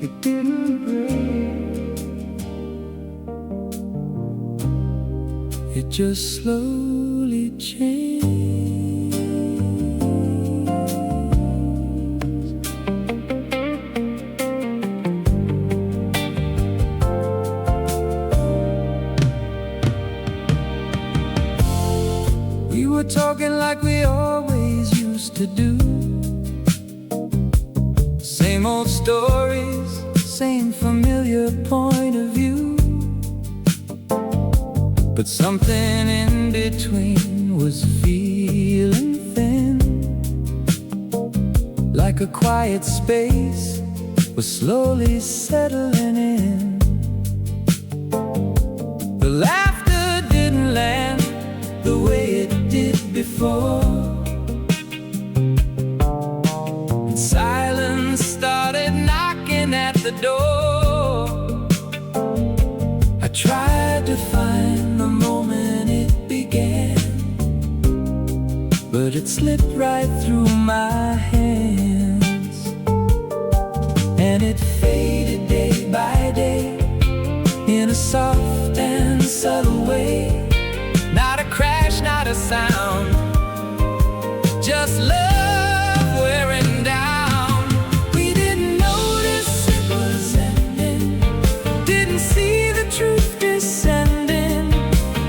It didn't break, it just slowly changed. We were talking like we always used to do. Same old stories, same familiar point of view. But something in between was feeling thin, like a quiet space was slowly settling in. The laughter didn't land the way it did before, and silence started knocking at the door. I tried to find the moment it began, but it slipped right through my hands, and it faded day by day in a soft and subtle way. Not a crash, not a sound, just love wearing down. We didn't notice it was ending, didn't see the truth descending.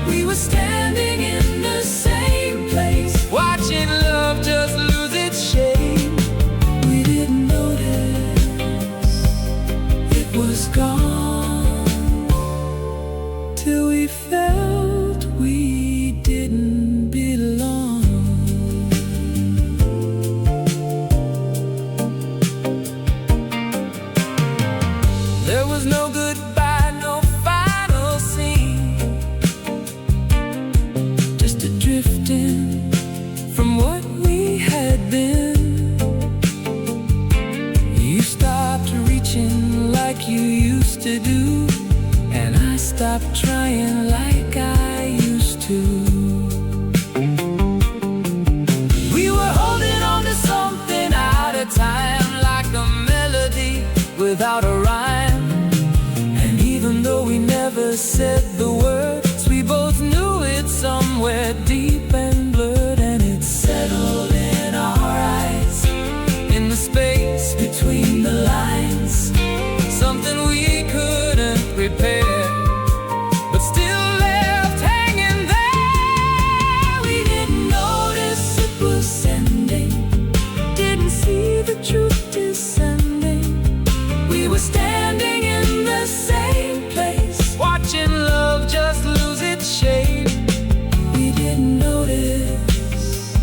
We were standing in the same place, watching love just lose its shape. We didn't notice it was gone till we felt we didn't belong. There was no goodbye, no final scene, just a drifting from what we had been. You stopped reaching like you used to do, and I stopped trying like I used to. We were holding on to something out of time, like a melody without a rhyme. And even though we never said the words, we both knew it somewhere deep and blurred. And it settled in our eyes, in the space between the lines, something we couldn't repair, but still left hanging there. We didn't notice it was ending, didn't see the truth descending. We were standing in the same place, watching love just lose its shape. We didn't notice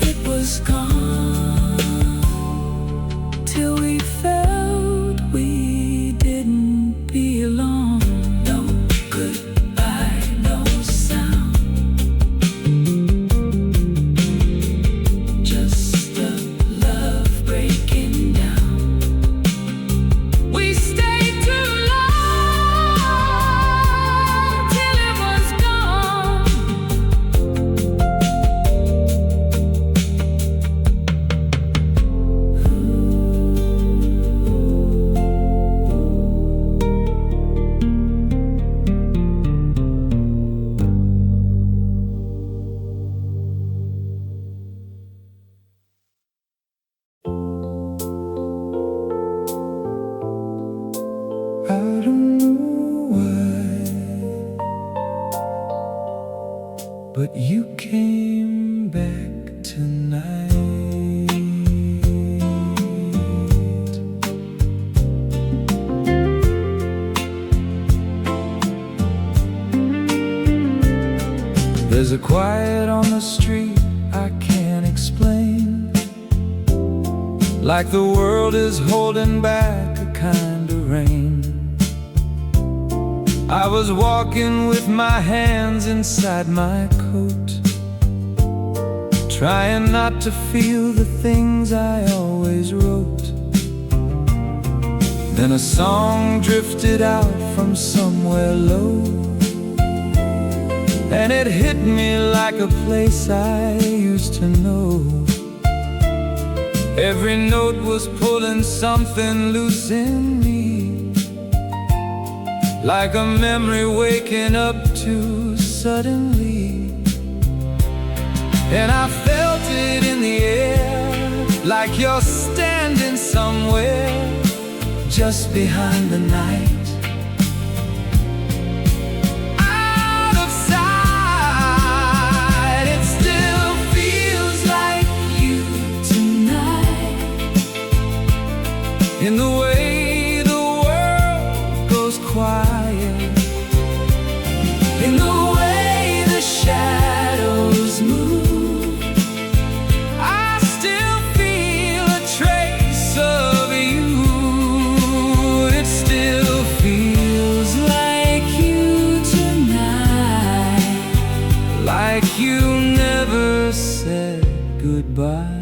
it was gone till we felt we didn't belong. No goodbye, no sound, just the love breaking down. We stayed too long till it was gone. I don't know why, but you came back tonight. There's a quiet on the street I can't explain, like the world is holding back a kind of rain. I was walking with my hands inside my coat, trying not to feel the things I always wrote. Then a song drifted out from somewhere low, and it hit me like a place I used to know. Every note was pulling something loose in me, like a memory waking up too suddenly. And I felt it in the air, like you're standing somewhere just behind the night. Out of sight, it still feels like you tonight. In the way the world goes quiet, in the way the shadows move, I still feel a trace of you. It still feels like you tonight, like you never said goodbye.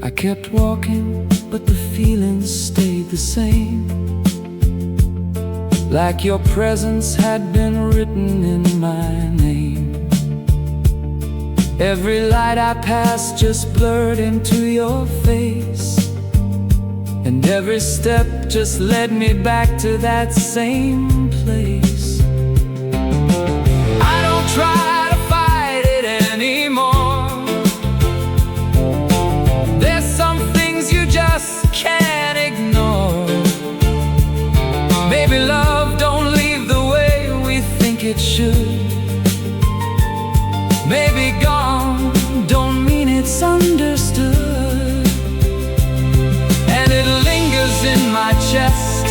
I kept walking, but the feelings stayed the same, like your presence had been written in my name. Every light I passed just blurred into your face, and every step just led me back to that same place. I don't try to fight it anymore. There's some things you just can't ignore. Maybe love don't leave the way we think it should. Maybe gone don't mean it's understood. And it lingers in my chest,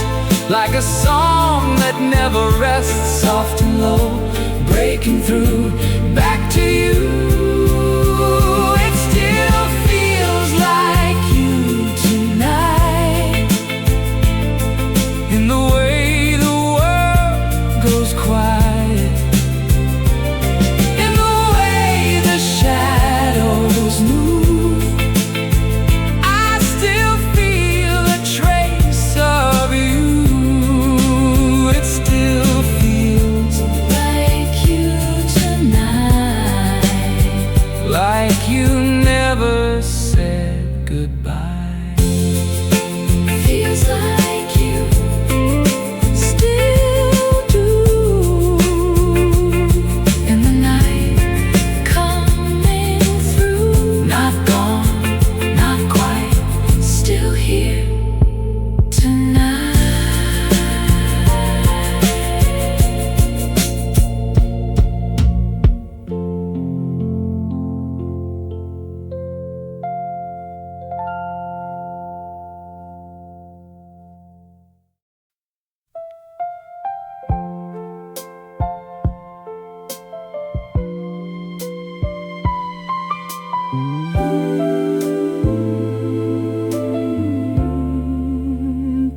like a song that never rests, soft and low, breaking through back to you. It still feels like you tonight, in the way the world goes quiet, in the way the shadows move. I still feel a trace of you. It still feels like you tonight, like you never said goodbye. Feels like you still do. In the night, coming through, not gone, not quite, still here tonight.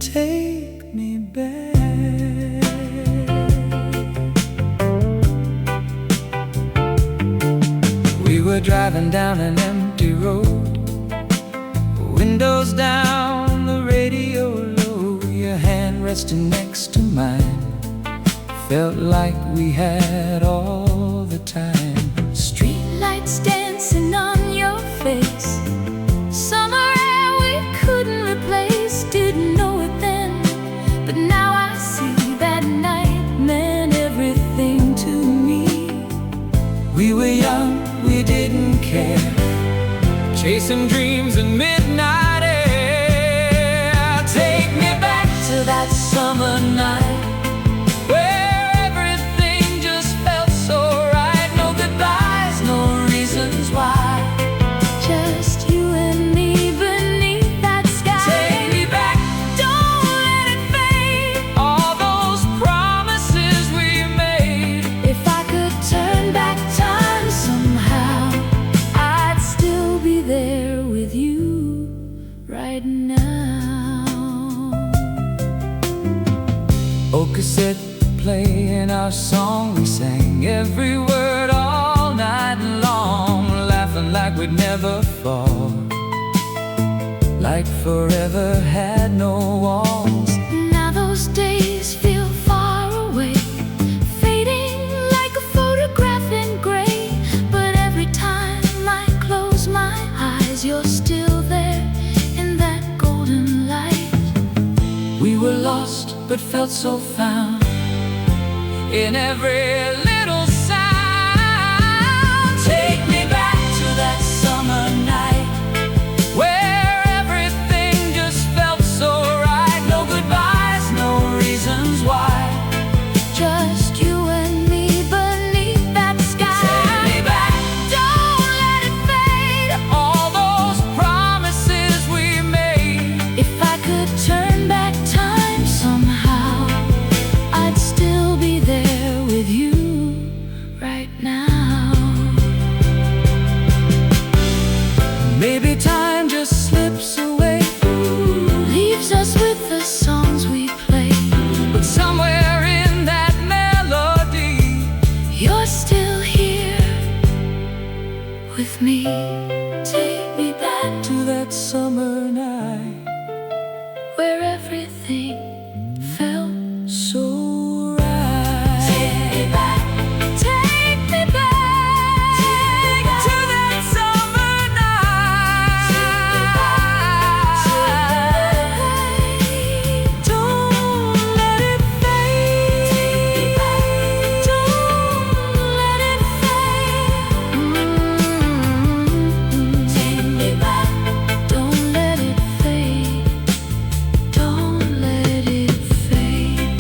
Take me back. We were driving down an empty road, windows down, the radio low, your hand resting next to mine. Felt like we had all the time. Streetlights dancing on your face, summer air we couldn't replace. Didn't know it then, but now I see that night meant everything to me. We were young, we didn't care, chasing dreams in midnight air. Take me back to that summer night, where everything just felt so right. No goodbyes, no reasons why, Just you and me beneath that sky. take me back. Don't let it fade. All those promises we made. If I could turn back time somehow, I'd still be there with you right now. Oh, cassette playing our song, we sang every word all night long, laughing like we'd never fall, like forever had no walls. Now those days feel far away, fading like a photograph in gray. but felt so found in every little sound. Take me back to that summer night where everything just felt so right. No goodbyes, no reasons why, just you and me beneath that sky. take me back, Don't let it fade. all those promises we made. If I could turn back time somehow, I'd still be there with you right now. Maybe time just slips away, Leaves us with the songs we play, but somewhere in that melody, you're still here with me. Take me back to that summer night where everything felt so right. Take me back, take me back, To that summer night. Don't let it fade. Don't let it fade. Take me back. Don't let it fade. Don't let it fade.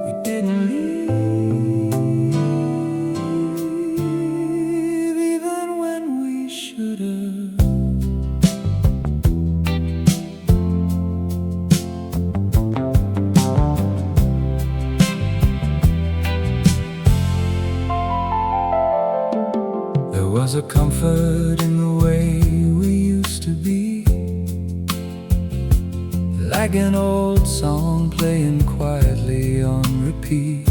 We didn't leave even when we should've. There was a comfort in the way we used to be, like an old song playing quietly on repeat.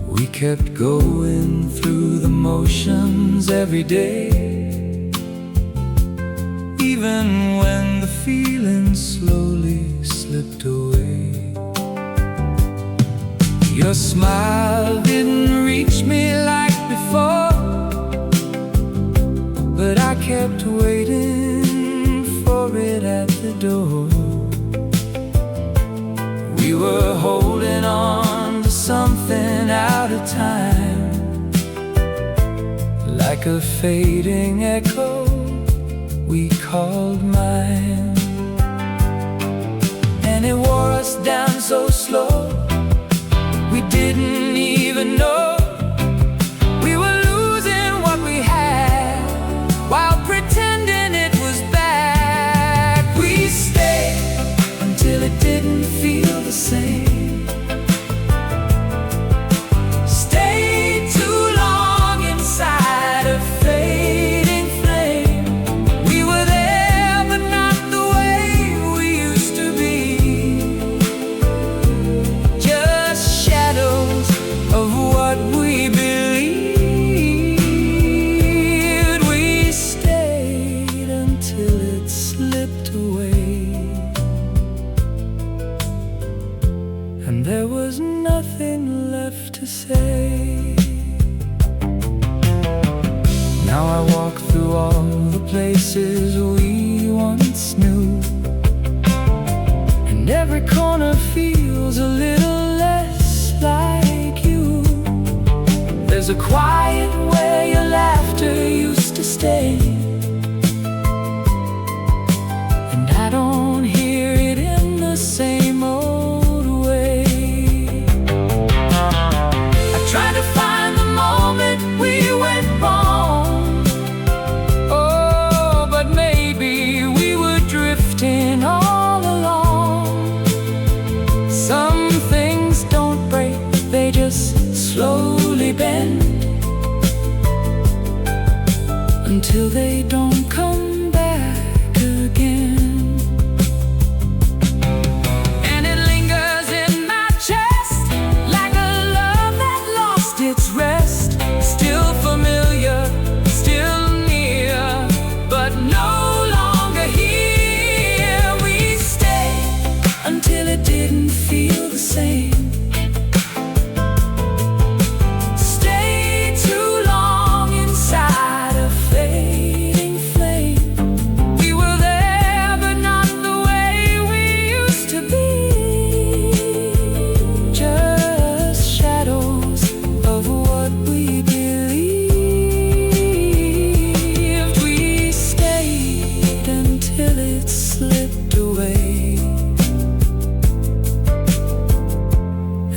We kept going through the motions every day, even when the feeling slowly slipped away. Your smile didn't reach me like before, but I kept waiting for it at the door. We were holding on to something out of time, like a fading echo we called mine. And it wore us down so slow, we didn't even know we were losing what we had, while pretending it was back. We stayed until it didn't feel the same. Stayed too long inside a fading flame. We were there, but not the way we used to be. Just shadows of what we believed. We stayed until it slipped away, and there was nothing left to say. Now I walk through all the places we once knew, and every corner feels a little less like you. There's a quiet where your laughter used to stay, and I don't hear it in the same old way. I try to find the moment we went wrong. Oh, but maybe we were drifting all along. Some things don't break, they just slowly bend until they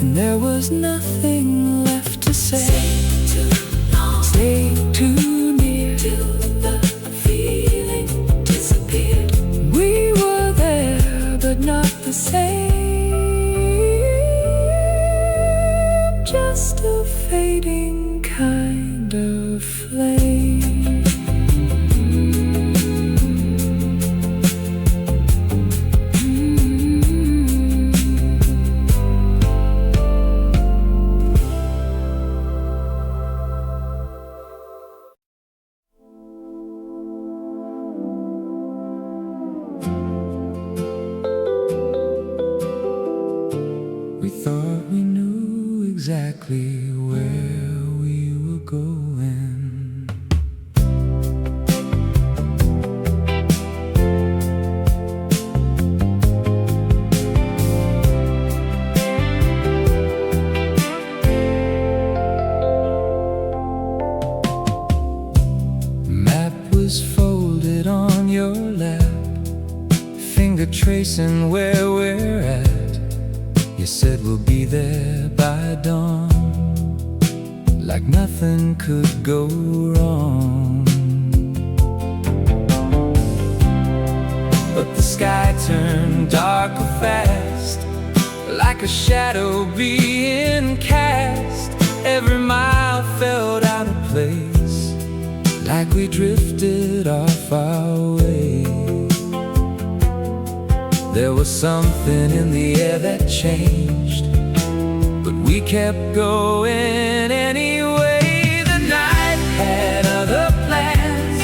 and there was nothing left to say. Stay too near till the feeling disappeared. We were there, but not the same. Just a fading kind of flame. We thought we knew exactly where we were going. Map was folded on your lap, finger tracing where we're at. You said we'll be there by dawn, like nothing could go wrong. But the sky turned darker fast, like a shadow being cast. Every mile felt out of place, like we drifted off our way. There was something in the air that changed, but we kept going anyway. The night had other plans,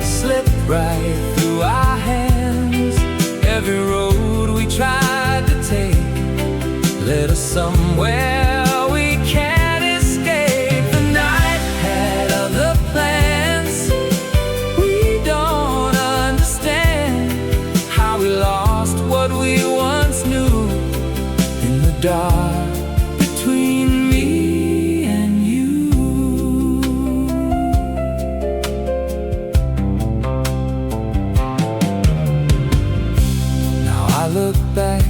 slipped right through our hands. Every road we tried to take led us somewhere we can't escape. The night had other plans. We don't understand how we lost what we once knew in the dark between me and you. Now I look back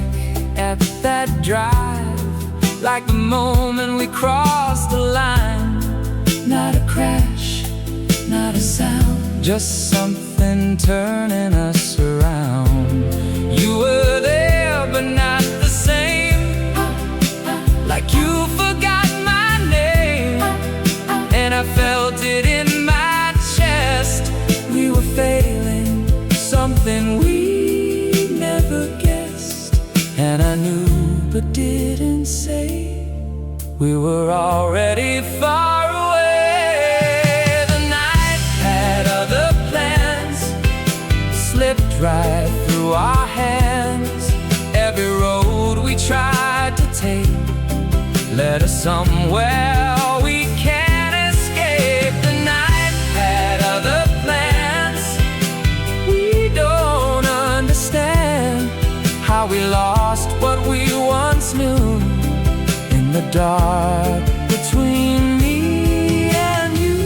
at that drive, like the moment we crossed the line. Not a crash, not a sound, just something turning us around. You were there, but not the same, like you forgot my name. And I felt it in my chest. We were failing, something we never guessed. And I knew, but didn't say, we were already far away. The night had other plans, slipped right through our hands. Every road we tried to take led us somewhere we can't escape. The night had other plans. We don't understand how we lost what we once knew in the dark between me and you.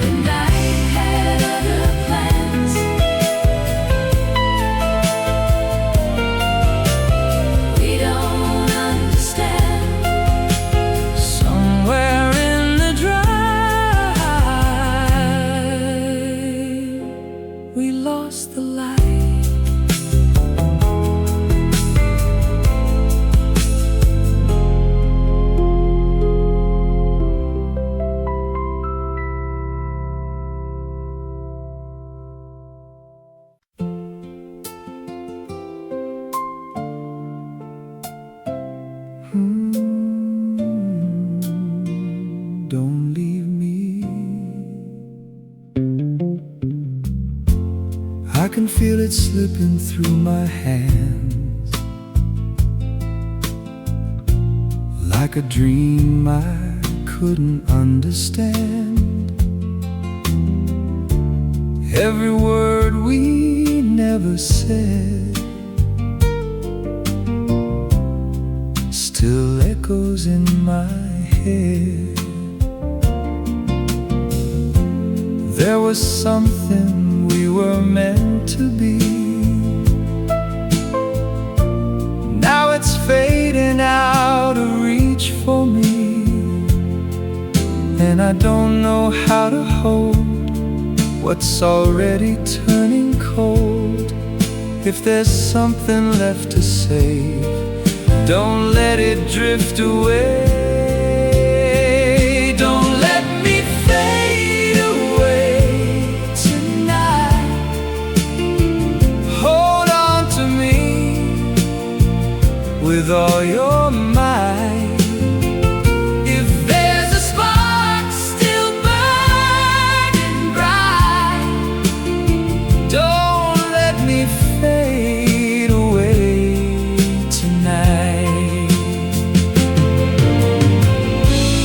The night had other plans. We don't understand. Somewhere in the drive, we lost the light. Don't leave me. I can feel it slipping through my hands, like a dream I couldn't understand. Every word we never said still echoes in my care. There was something we were meant to be. Now it's fading out of reach for me, and I don't know how to hold what's already turning cold. If there's something left to save, don't let it drift away. Don't let me fade away tonight. Hold on to me with all your might. If there's a spark still burning bright, don't let me fade away tonight.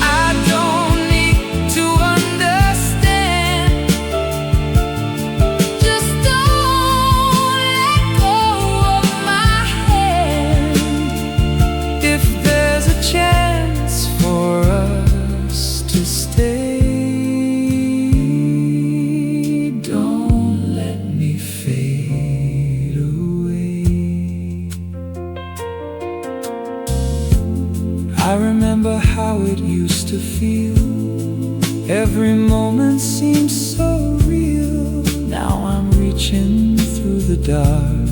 I don't need to understand, just don't let go of my hand. If there's a chance for us to stay, don't let me fade away. I remember how it used to feel. Every moment seems so real. Now I'm reaching through the dark,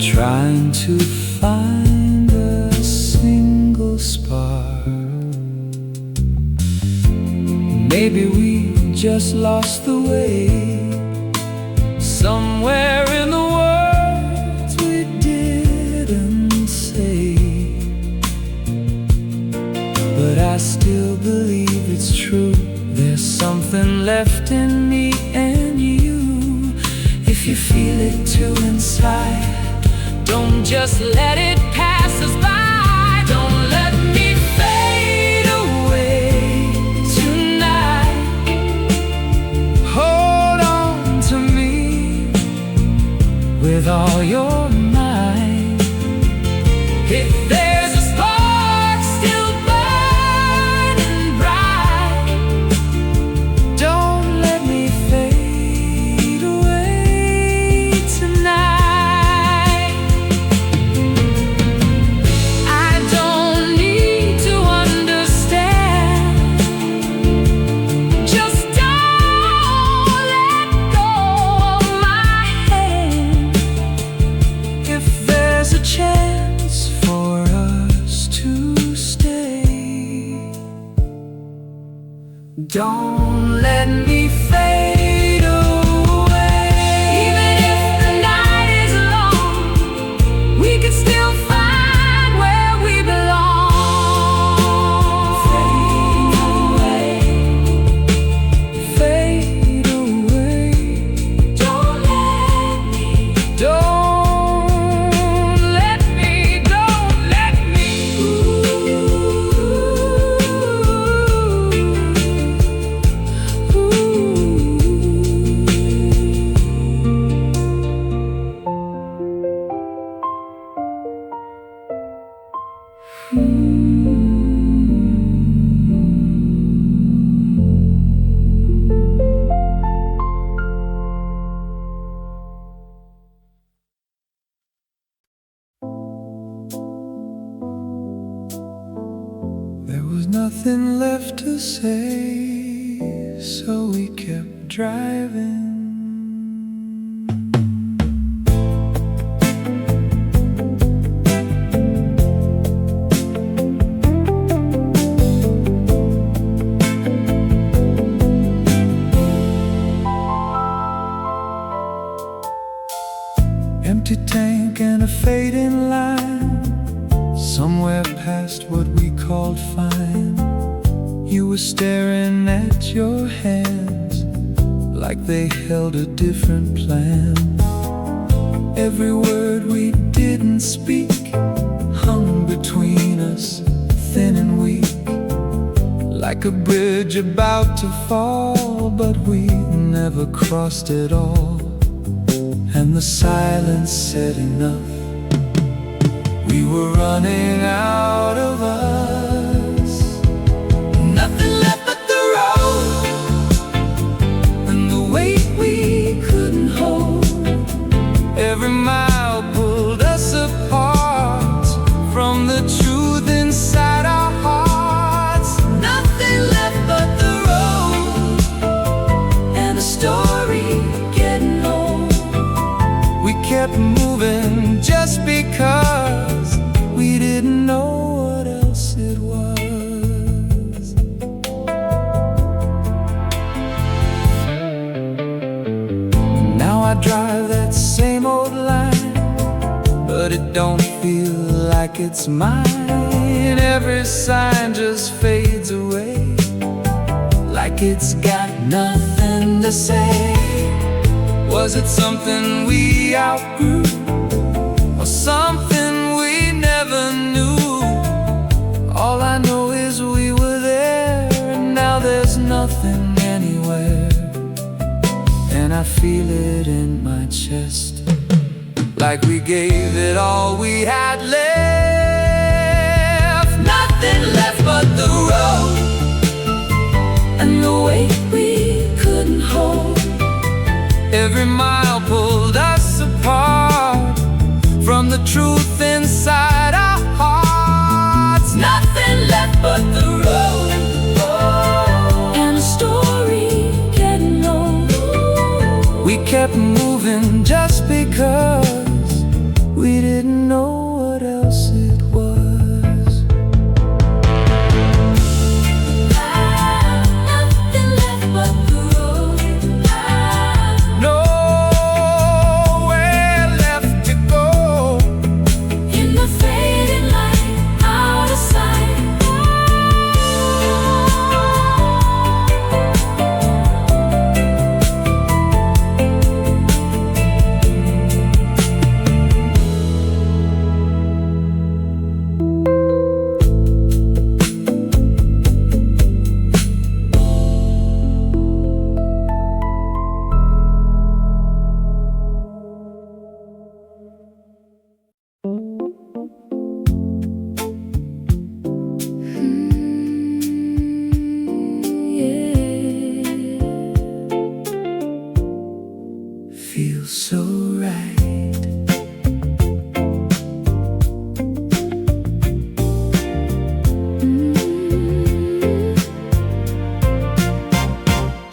trying to find a single spark. Maybe we just lost the way somewhere in the words we didn't say. But I still believe it's true. There's something left in me and you. If you feel it too inside, don't just let it pass us by. Don't let me fade away tonight. Hold on to me with all your might. If there's a spark still burning bright, don't let me fade away tonight. I don't need to understand, just don't let go of my hand. If there's a chance for us to stay, don't let me fade away. Even if the night is long, we can still find where we belong. Fade away, fade away. Don't let me, don't let me, don't let me. There was nothing left to say, so we kept driving. Empty tank and a fading line, somewhere past what we called fine. You were staring at your hands like they held a different plan. Every word we didn't speak hung between us, thin and weak, like a bridge about to fall, but we never crossed it all. And the silence said enough. We were running out of inside our hearts. Nothing left but the road and the story getting old. We kept moving just because we didn't know what else it was. Now I drive that same old line, but it don't feel like it's mine. Every sign just fades away, like it's got nothing to say. Was it something we outgrew, or something we never knew? All I know is we were there, and now there's nothing anywhere. And I feel it in my chest, like we gave it all we had left. Nothing left but the road and the weight we couldn't hold. Every mile pulled us apart from the truth inside our hearts. Nothing left but the road and a story getting old. We kept moving just because we didn't know what else it was. Nothing left but the road. Nowhere left to go. In the fading light, out of sight. Feels so right.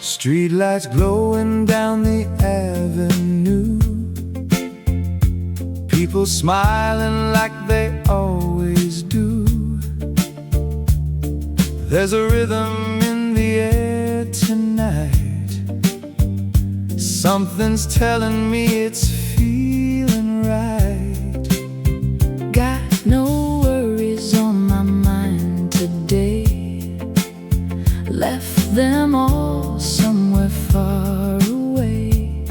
Streetlights glowing down the avenue, people smiling like they always do. There's a rhythm in the air tonight. Something's telling me it's feeling right. Got no worries on my mind today. Left them all somewhere far away.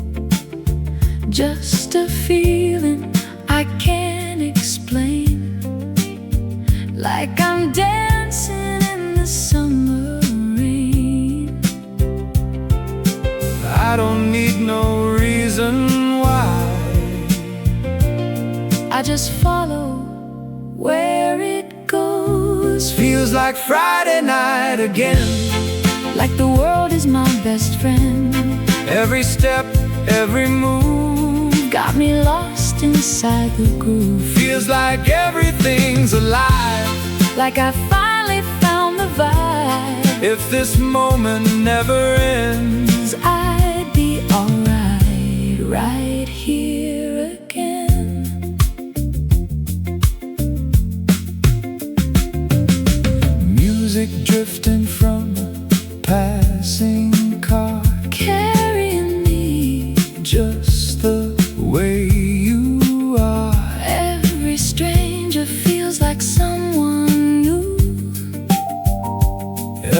Just a feeling I can't explain, like I'm dancing in the summer rain. I don't need no reason why, I just follow where it goes. Feels like Friday night again, like the world is my best friend. Every step, every move got me lost inside the groove. Feels like everything's alive, like I finally found the vibe. If this moment never ends, I'd be alright right here again. Music drifting from a passing car, carrying me just the way you are. Every stranger feels like someone new.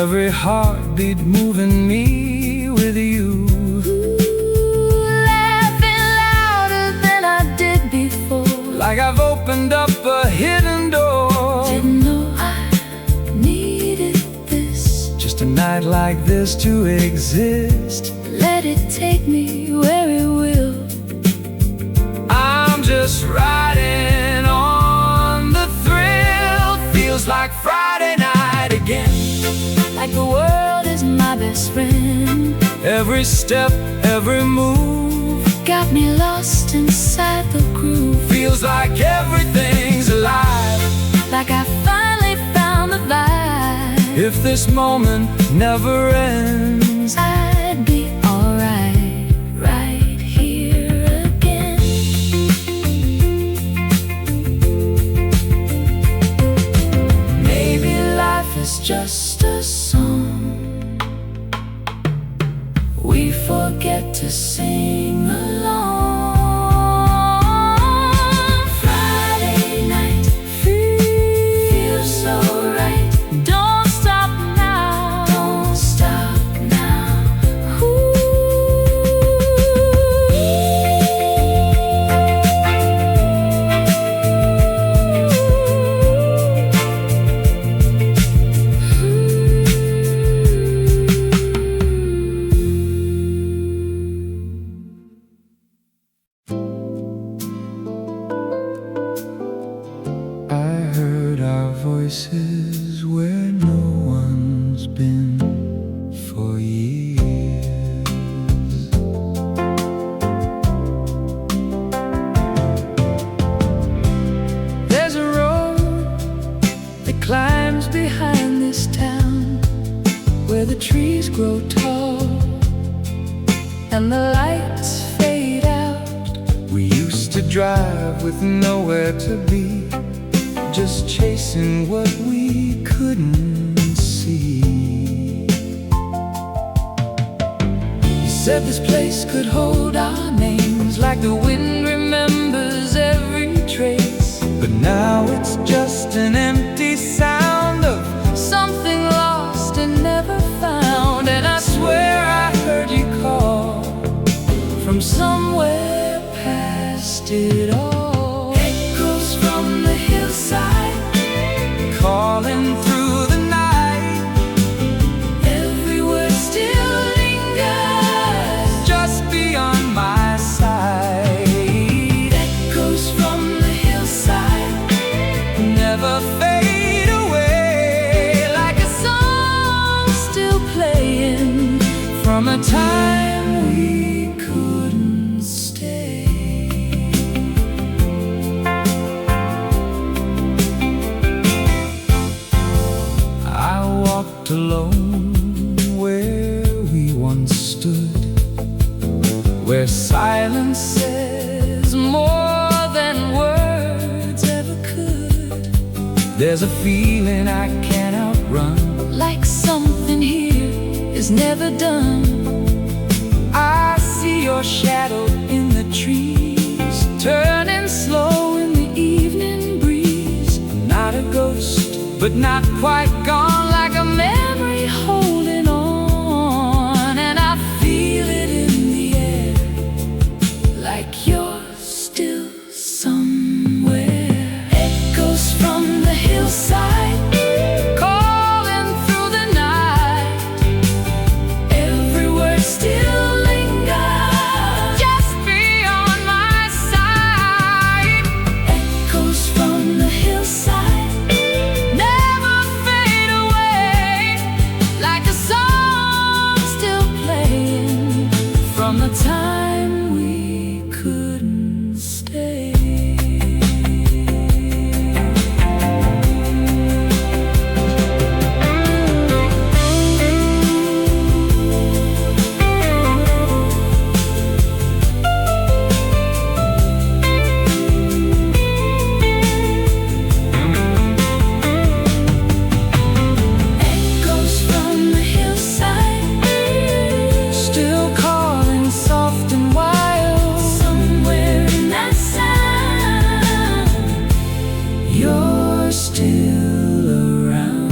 Every heartbeat moving me with you. Laughing louder than I did before, like I've opened up a hidden door. Didn't know I needed this, just a night like this to exist. Let it take me where it will. I'm just riding on the thrill. Feels like Friday night again, like the world is my best friend. Every step, every move got me lost inside the groove. Feels like everything's alive, like I finally If this moment never ends, I'd be alright right here again. maybe life is just a song we forget to sing along. Friday night feels so right. Don't stop now. Don't stop now. I heard our voices where no one's been for years. There's a road that climbs behind this town, where the trees grow tall and the lights fade out. We used to drive with nowhere to be, just chasing what we couldn't see. You said this place could hold our names, like the wind remembers every trace. But now it's just an empty sound of something lost and never found. And I swear I heard you call from somewhere past it all. Echoes from the hillside, calling through the night. Every word still lingers just beyond my sight. Echoes from the hillside never fade away, like a song still playing from a time we couldn't stay. I walked alone where we once stood, where silence says more than words ever could. There's a feeling I can't outrun, like something here is never done. I see your shadow in the trees, turning slow in the evening breeze. Not a ghost, but not quite gone, like a memory holding on. And I feel it in the air, like you're still somewhere. Echoes from the hillside, calling through the night. Every word still lingers just beyond my sight. Echoes from the hillside never fade away, like a song still playing from the time we couldn't stay. Echoes from the hillside, still calling soft and wild. Somewhere in that sound, you're still around.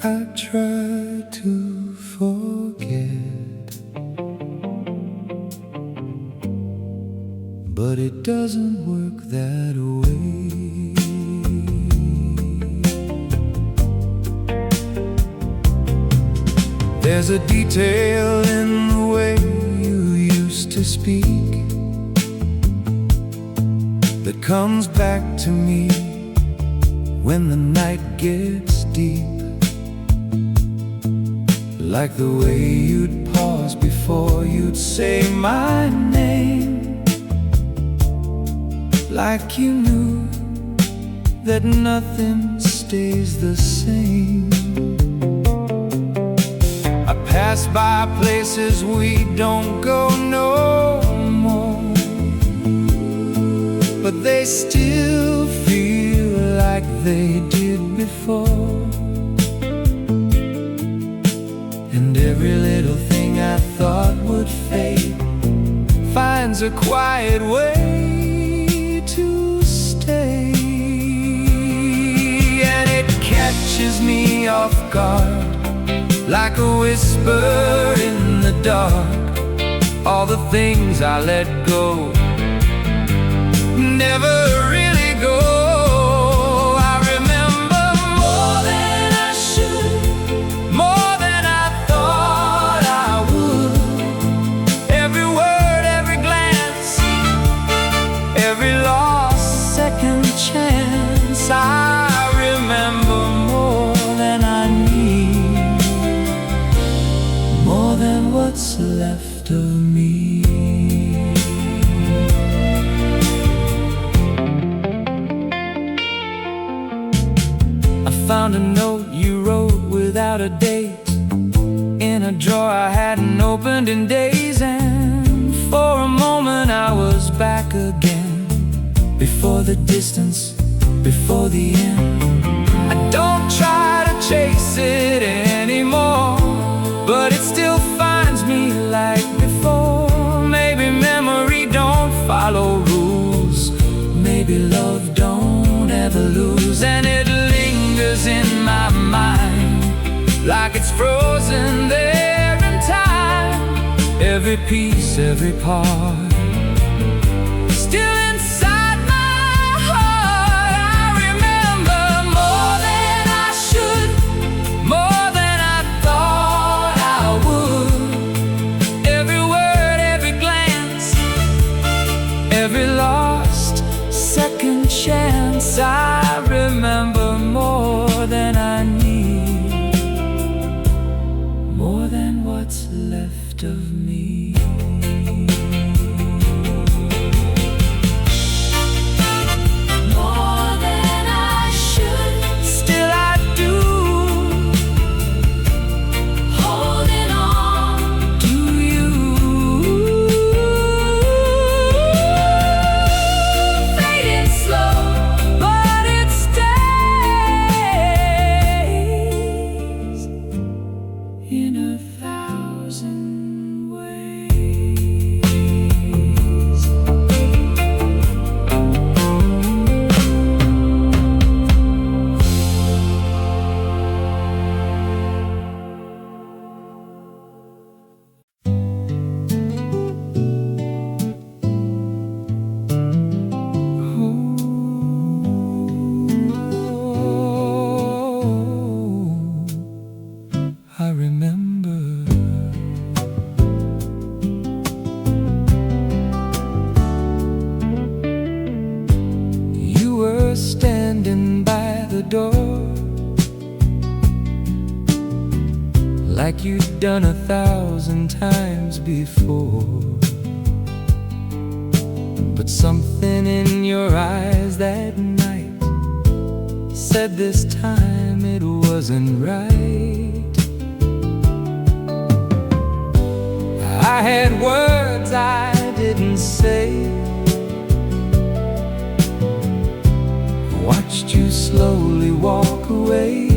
I try to forget, but it doesn't work that way. There's a detail in the way you used to speak that comes back to me when the night gets deep. like the way you'd pause before you'd say my name, like you knew that nothing stays the same. I pass by places we don't go no more, but they still feel like they did before. And every little thing I thought would fade finds a quiet way to stay. And it catches me off guard, like a whisper in the dark. All the things I let go never really go. I remember more than I should, more than I thought I would. Every word, every glance, every lost second chance. I remember more than I need, more than what's left of me. Found a note you wrote without a date in a drawer I hadn't opened in days. And for a moment I was back again, before the distance, before the end. I don't try to chase it anymore, but it still finds me like before. Maybe memory don't follow rules, maybe love don't ever lose. And it lingers in my mind, like it's frozen there in time. Every piece, every part, still inside my heart. I remember more than I should, more than I thought I would. Every word, every glance, every lost second chance. I remember more than I need, more than what's left of me. More than I should, still I do, holding on to you. Fading slow, but it stays in a thousand ways. I remember you were standing by the door, like you'd done 1,000 times before. But something in your eyes that night said this time it wasn't right. I had words I didn't say, watched you slowly walk away.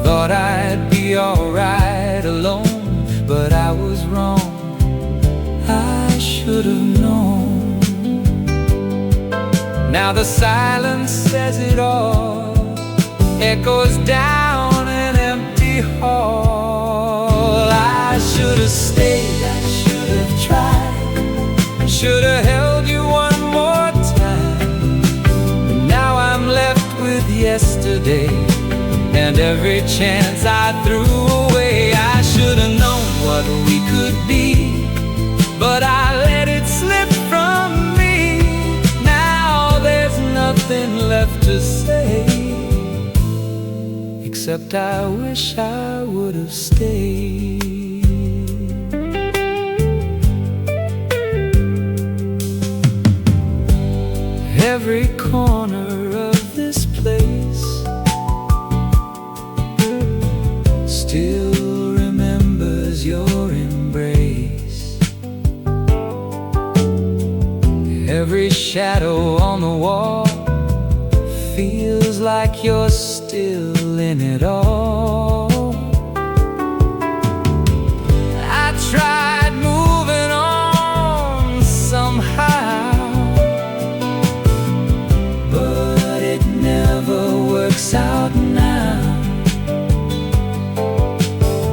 Thought I'd be alright alone, but I was wrong. I should have known. Now the silence says it all, echoes down an empty hall. I should have stayed, I should have tried, I should have held you one more time. But now I'm left with yesterday and every chance I threw away. I should have known what we could be, but I let it slip from me. Now there's nothing left to say, except I wish I would have stayed. Every corner of this place still remembers your embrace. Every shadow on the wall feels like you're still in it all. I tried moving on somehow, but it never works out now.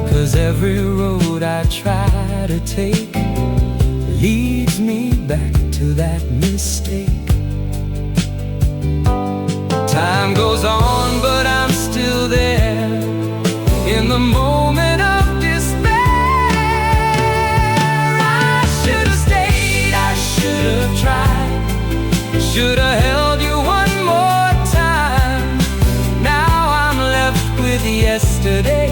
'Cause every road I try to take leads me back to that mistake. Time goes on, but I'm still there in the moment of despair. I should have stayed, I should have tried, should have held you one more time. Now I'm left with yesterday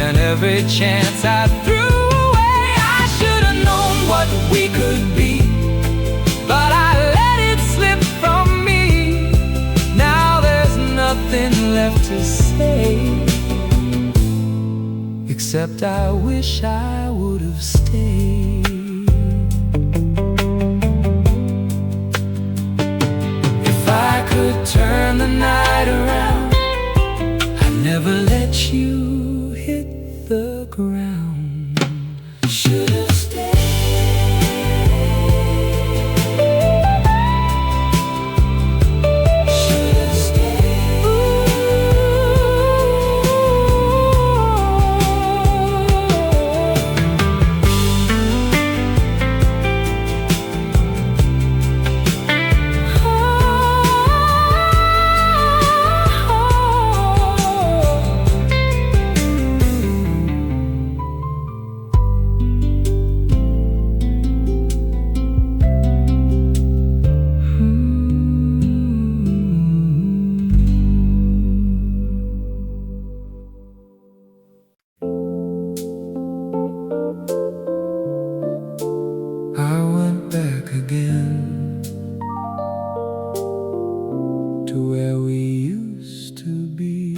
and every chance I threw away. I should have known what we could be, but I let it slip from me. Now there's nothing left to say, except I wish I would have stayed. If I could turn the night around, I'd never let you hit the ground. Should have to where we used to be.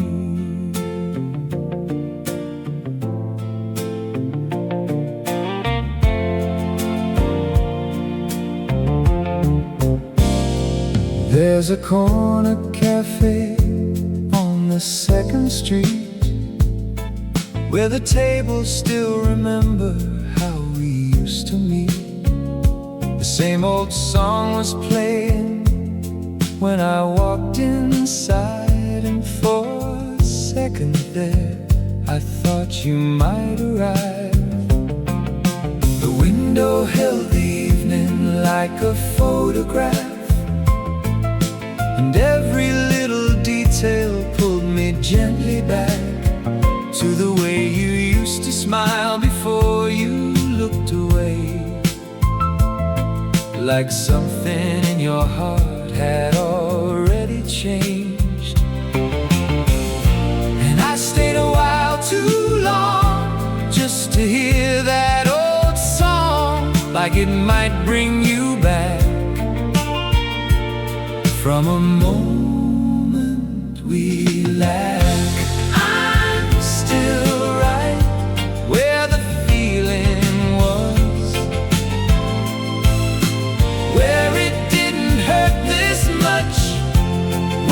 There's a corner cafe on the 2nd Street where the tables still remember how we used to meet. The same old song was playing when I walked inside, and for a second there I thought you might arrive. The window held the evening like a photograph, and every little detail pulled me gently back to the way you used to smile before you looked away, like something in your heart had already changed. And I stayed a while too long just to hear that old song, like it might bring you back from a moment we lack. I'm still right where the feeling was, where it didn't hurt this much,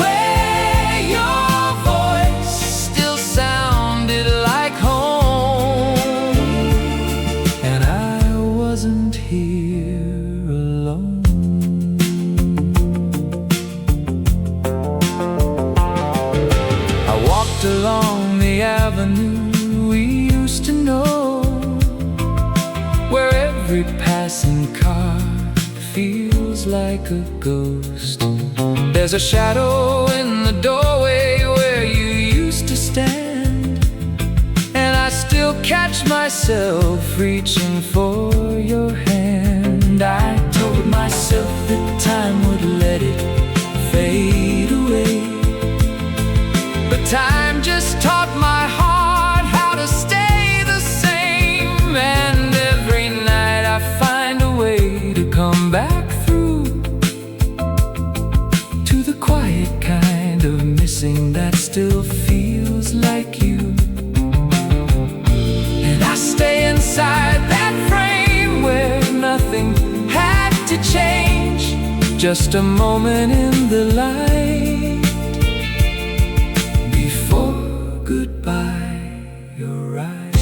where your voice still sounded like home, and I wasn't here alone. I walked along the avenue we used to know, where every passing car feels like a ghost. There's a shadow in the doorway where you used to stand, and I still catch myself reaching for your hand. I told myself that time would let it fade away, but time just still feels like you. And I stay inside that frame where nothing had to change. Just a moment in the light before goodbye. You're right,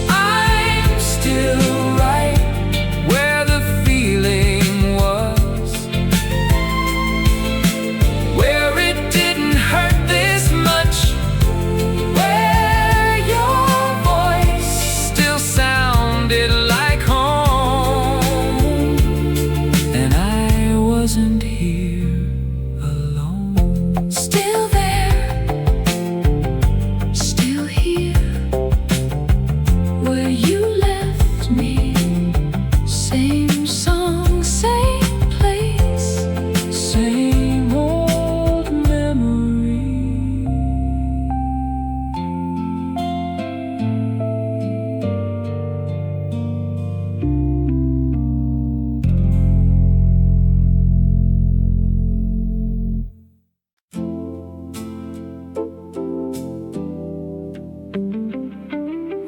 I'm still right where the feeling was, where it didn't hurt this much, where your voice still sounded like home, and I wasn't here alone. Still there, still here, where you left me. Same song, same place, same old memory.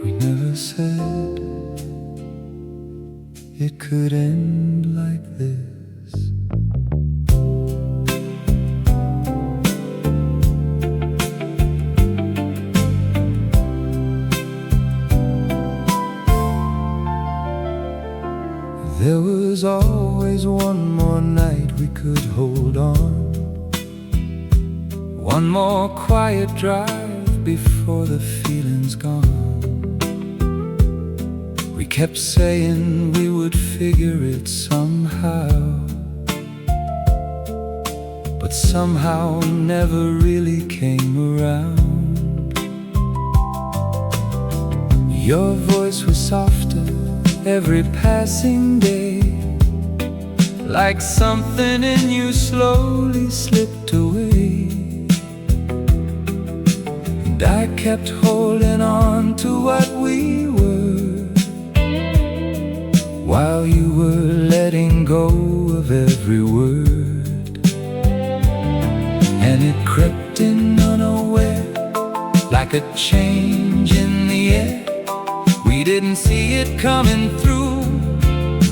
We never said it could end like this. There was always one more night we could hold on, one more quiet drive before the feeling's gone. We kept saying we would figure it somehow, but somehow never really came around. Your voice was softer every passing day, like something in you slowly slipped away. And I kept holding on to what we were, while you were letting go of every word. And it crept in unaware, like a change in the air. We didn't see it coming through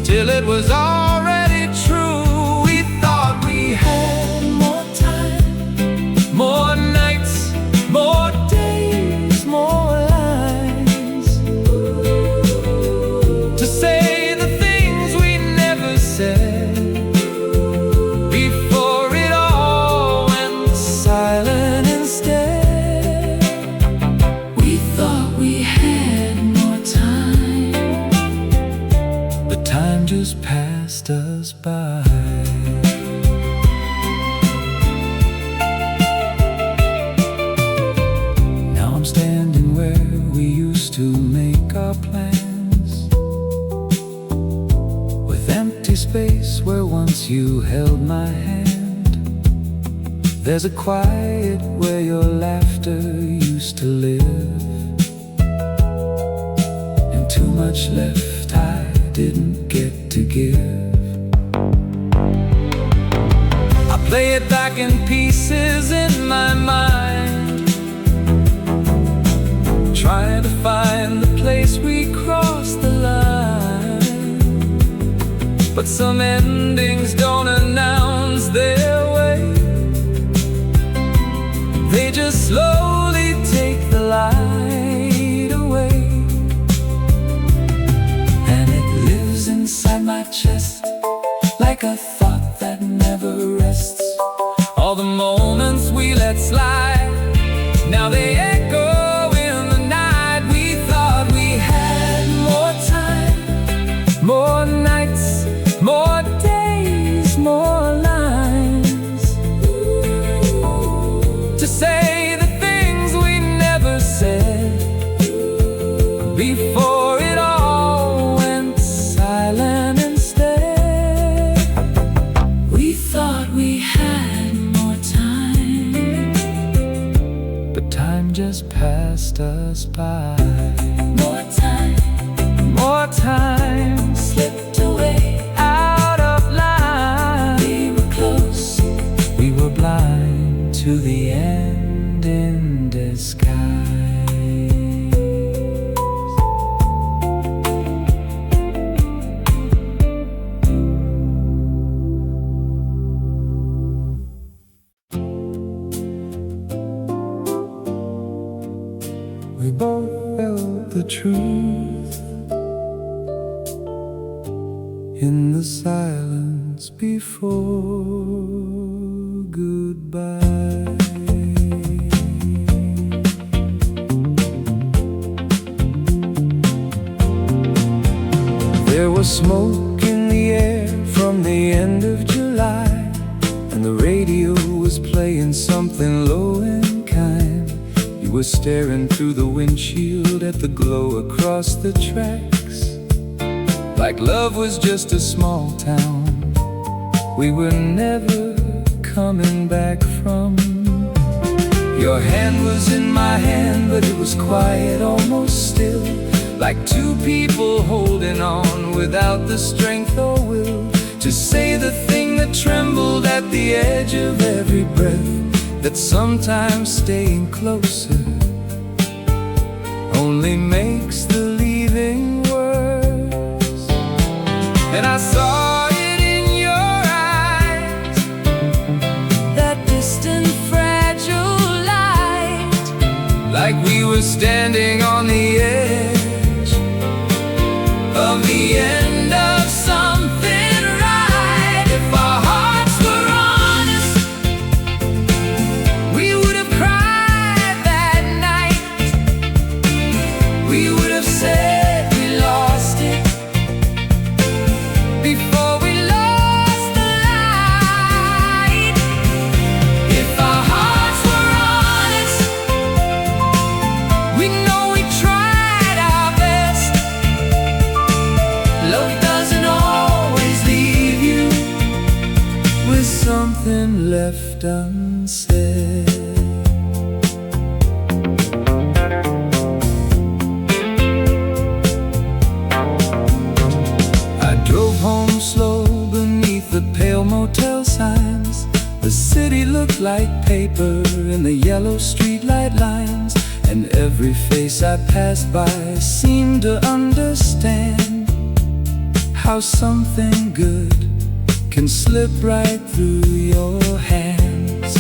till it was already true. We thought we had more time, more nights, more days, more lines to say the things we never said before it all went silent instead. We thought we had more time, but time just passed us by. Now I'm standing where we used to make our plans, with empty space where once you held my hand. There's a quiet where your laughter used to live, and too much left I didn't get to give. I play it back in pieces in my mind, trying to find the place we crossed the line. But some endings don't announce their way, they just slowly take the light away. And it lives inside my chest like a thought that never rests. All the moments we let slide, now they echo in the night. We thought we had more time, more nights, more days, more lines to say the things we never said before it all went silent instead. We thought we had more time, but time just passed us by. More time slipped away out of line. We were close, we were blind to the end friend in disguise. We both felt the truth in the silence before goodbye. There was smoke in the air from the end of July, and the radio was playing something low and kind. You were staring through the windshield at the glow across the tracks, like love was just a small town we were never coming back from. Your hand was in my hand, but it was quiet, almost still, like two people holding on without the strength or will to say the thing that trembled at the edge of every breath, that sometimes staying closer only makes the leaving worse. And I saw it in your eyes, that distant fragile light, like we were standing on the edge of the end of something right. If our hearts were honest, we would have cried that night. We would have said we lost it before we lost the light. If our hearts were honest, we know we tried our best. Love doesn't always leave you with something left unsaid. I drove home slow beneath the pale motel signs. The city looked like paper in the yellow streetlight lines, and every face I passed by seemed to understand how something good can slip right through your hands.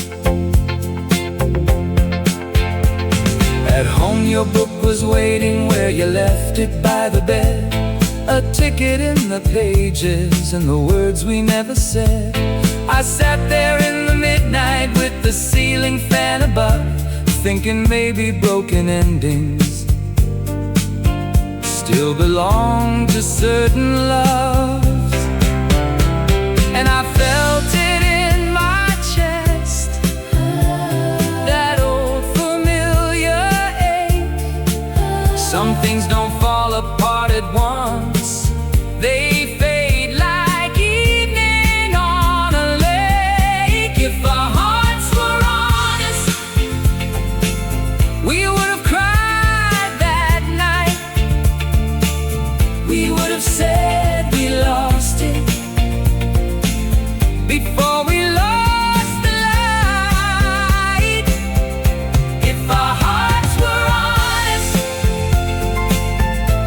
At home your book was waiting where you left it by the bed, a ticket in the pages and the words we never said. I sat there in the midnight with the ceiling fan above, thinking maybe broken endings still belong to certain loves. And I felt it in my chest, that old familiar ache. Some things don't fall apart at once, they fade like evening on a lake. If our hearts were honest, we would have cried that night. We would have said we lost it before we lost the light. If our hearts were honest,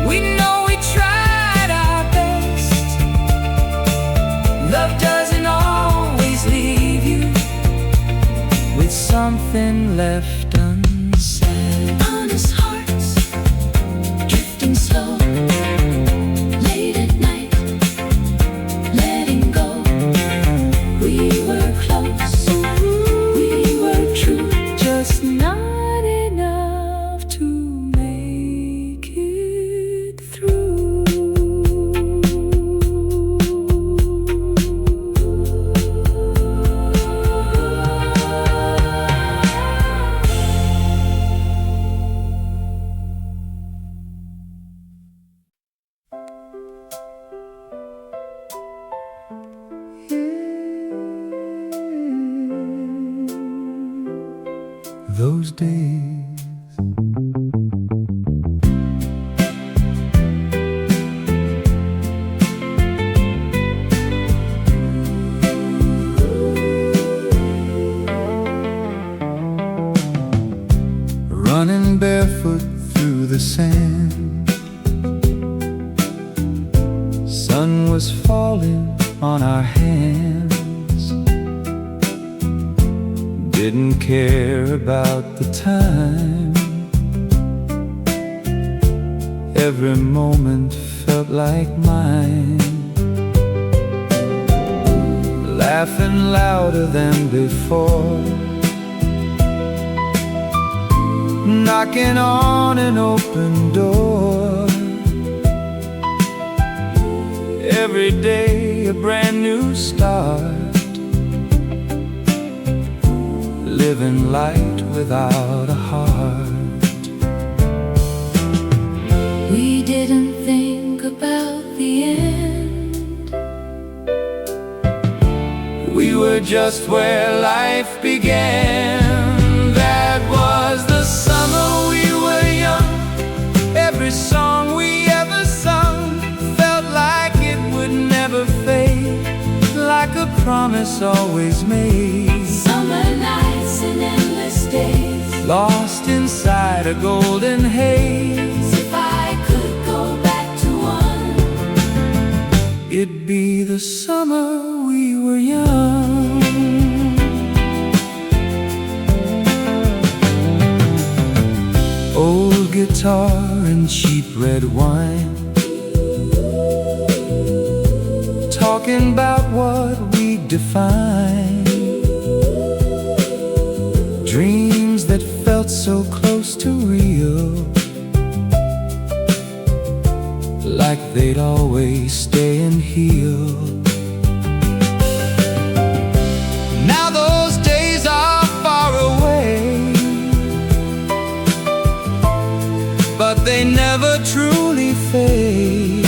we know we tried our best. Love doesn't always leave you with something left unsaid. Honest hearts, drifting slow, late at night, letting go. We were close, we were true, just not enough to make it through. Those days sand. Sun was falling on our hands. Didn't care about the time. Every moment felt like mine. Laughing louder than before, knocking on an open door. Every day a brand new start, living light without a heart. We didn't think about the end. We were just where life began. That was the summer we were young. Every song we ever sung felt like it would never fade, like a promise always made. Summer nights and endless days, lost inside a golden haze. if I could go back to one, it'd be the summer we were young. Old guitar and cheap red wine, talking about what we define. Dreams that felt so close to real, like they'd always stay and heal. Now those days are far away, but they never truly fade.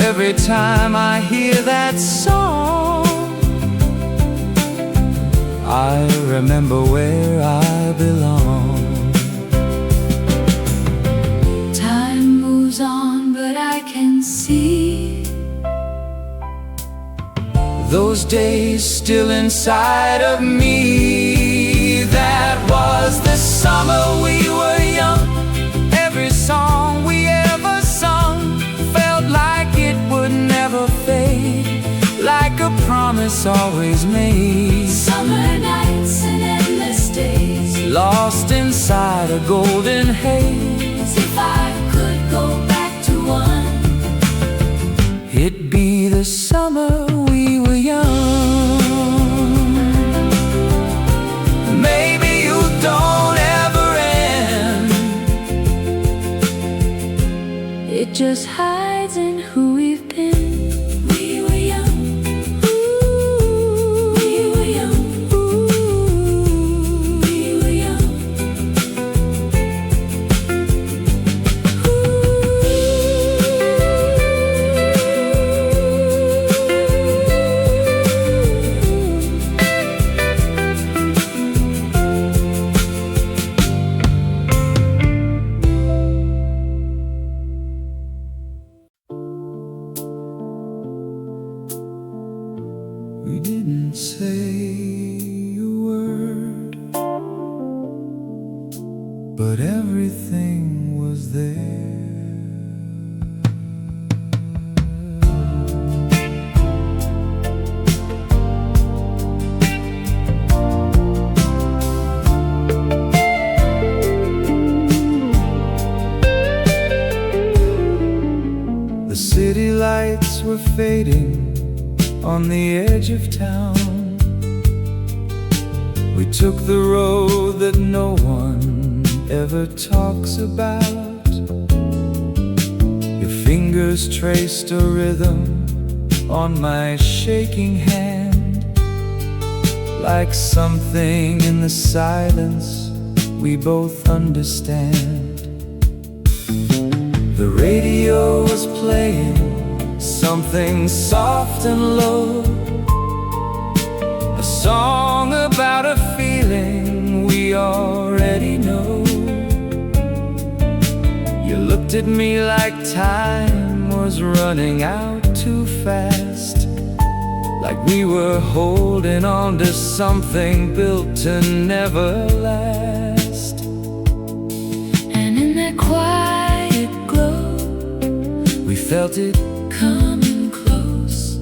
Every time I hear that song, I remember where I belong. time moves on, but I can see those days still inside of me. That was the summer we were young. Every song we ever sung felt like it would never fade, like a promise always made. summer nights and endless days, Lost inside a golden haze. if I could go back to one, It'd be the summer we were young. Maybe you don't ever end. it just hides in who we've been. We were young, ooh, we were young, ooh, we were young, We didn't say a word, but everything was there. The city lights were fading on the edge of town. We took the road that no one ever talks about. Your fingers traced a rhythm on my shaking hand, like something in the silence we both understand. The radio was playing something soft and low, a song about a feeling we already know. You looked at me like time was running out too fast, like we were holding on to something built to never last. felt it coming close,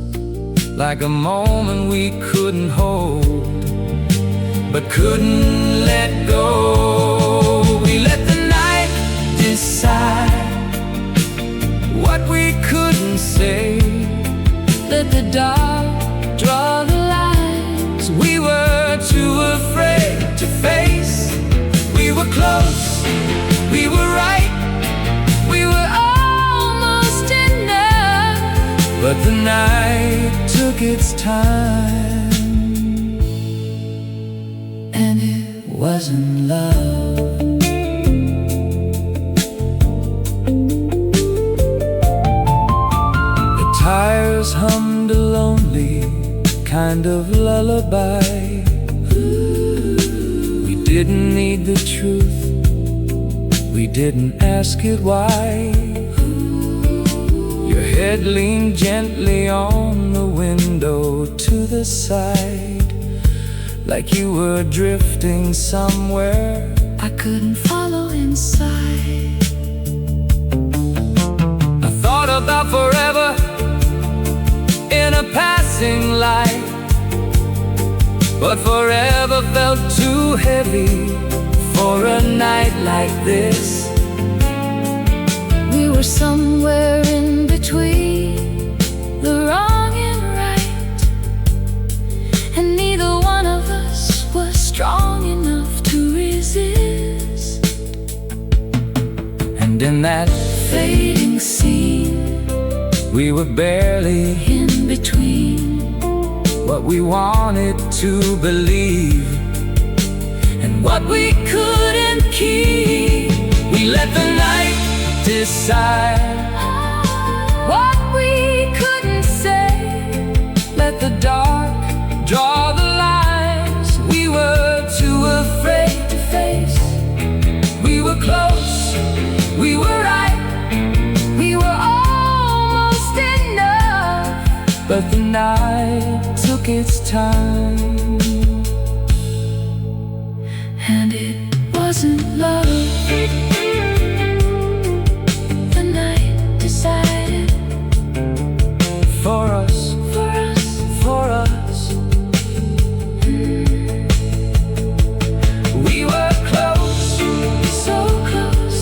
like a moment we couldn't hold, but couldn't let go. We let the night decide what we couldn't say. Let the dark draw the lines we were too afraid to face. We were close, we were right, we were almost enough, but the night took its time, and it wasn't love. The tires hummed a lonely kind of lullaby. We didn't need the truth, we didn't ask it why. Your head leaned gently on the window to the side, like you were drifting somewhere I couldn't follow inside. I thought about forever in a passing light, but forever felt too heavy for a night like this. We were somewhere in between the wrong and right, and neither one of us was strong enough to resist. And in that fading scene, we were barely in between what we wanted to believe and what we couldn't keep. We let the night decide what we couldn't say. Let the dark draw the lines we were too afraid to face. We were close, we were right, we were almost enough, but the night took its time, and it wasn't love. The night decided for us, for us, for us. We were close, so close,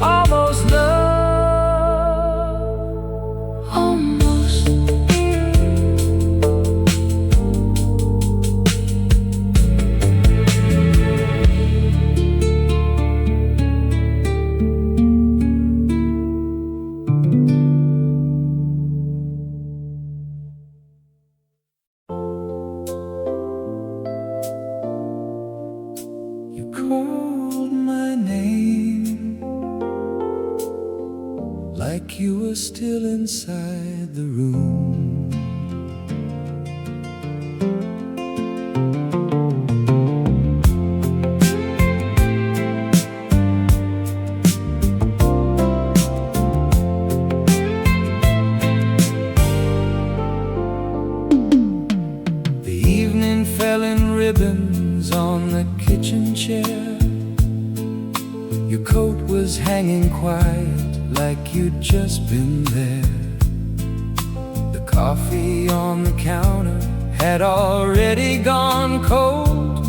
almost love, almost. You called my name like you were still inside the room. The evening fell in ribbons on the kitchen chair. Your coat was hanging quiet, like you'd just been there. The coffee on the counter had already gone cold,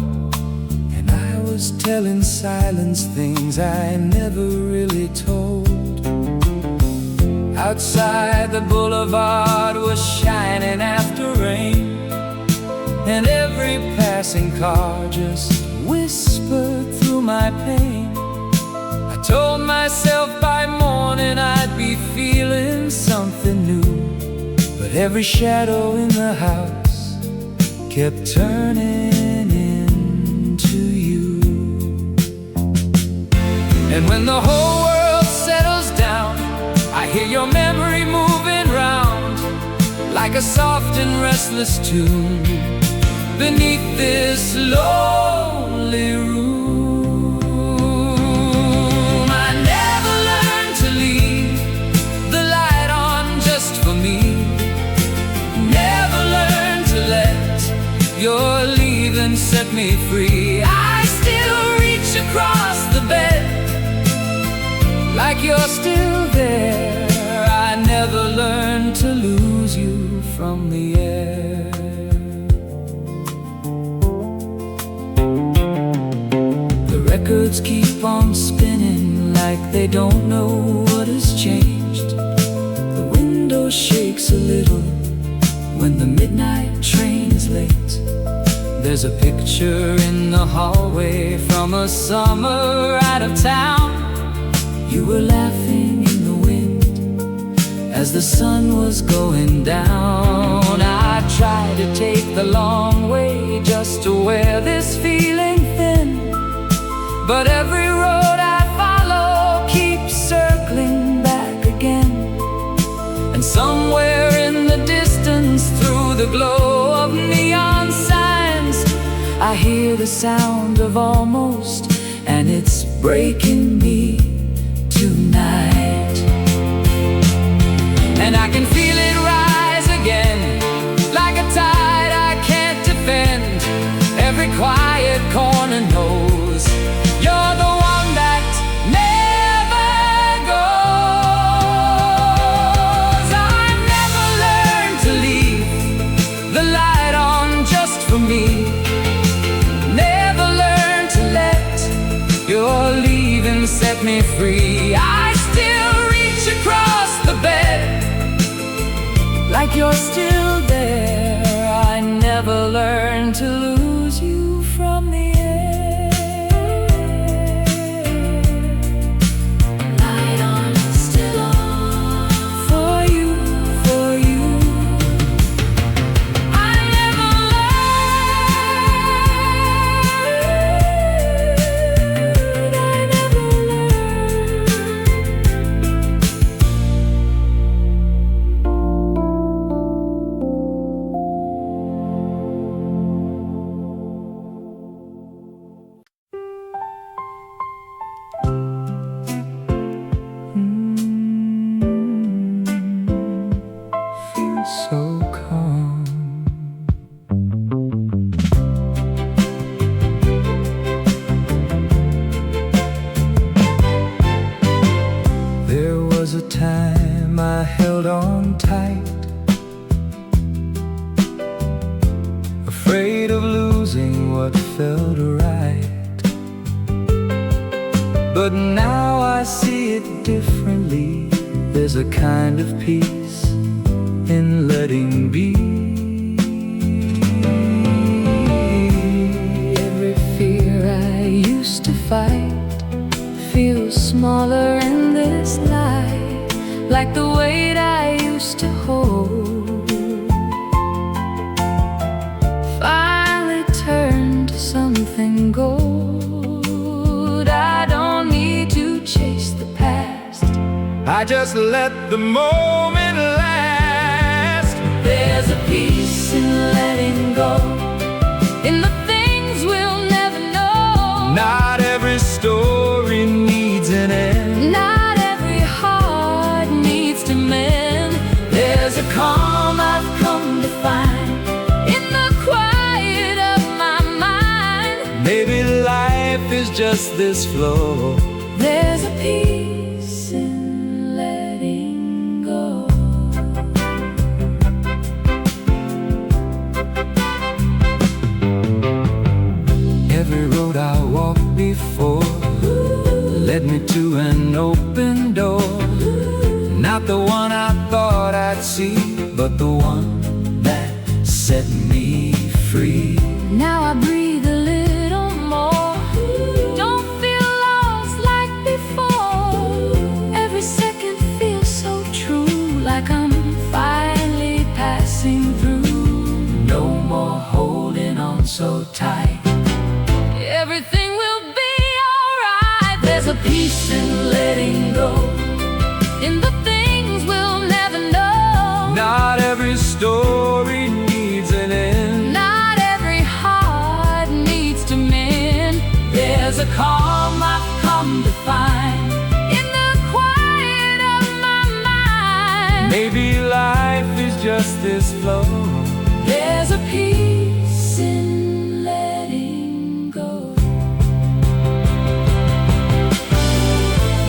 and I was telling silence things I never really told. Outside, the boulevard was shining after rain, and every passing car just whispered through my pain. I told myself by morning I'd be feeling something new, but every shadow in the house kept turning into you. And when the whole world settles down, I hear your memory moving round like a soft and restless tune beneath this lonely room. I never learned to leave the light on just for me. Never learned to let your leaving set me free. I still reach across the bed like you're still there. I from the air. The records keep on spinning like they don't know what has changed. The window shakes a little when the midnight train is late. There's a picture in the hallway from a summer out of town. You were laughing in the wind as the sun was going down. I tried to take the long way just to wear this feeling thin, but every road I follow keeps circling back again. And somewhere in the distance, through the glow of neon signs, I hear the sound of almost, and it's breaking me tonight. And I can feel it rise again, like a tide I can't defend. Every quiet corner knows you're the one that never goes. I've never learned to leave the light on just for me. Never learned to let your leaving set me free. I still reach across the bed like you're still there. I never learned to lose you from the air. Light on, still on, for you, for you. I never learned, I never so calm. There was a time I held on tight, afraid of losing what felt right. But now I see it differently. There's a kind of peace in letting be. Every fear I used to fight feels smaller in this light, like the weight I used to hold finally turned to something gold. I don't need to chase the past, I just let the moment last. There's a peace in letting go, in the things we'll never know. Not every story needs an end, not every heart needs to mend. There's a calm I've come to find in the quiet of my mind. Maybe life is just this flow. There's a peace in letting go. Every road I walked before led me to an open door. Not the one I thought I'd see, but the one that set me free. Now I breathe a little more, don't feel lost like before. Every second feels so true, like I'm finally passing through. No more holding on so tight, everything will be alright. There's a peace in letting go, in the things we'll never know. Not every story needs an end, not every heart needs to mend. There's a calm I've come to find in the quiet of my mind. Maybe life is just this flow. There's a peace in letting go.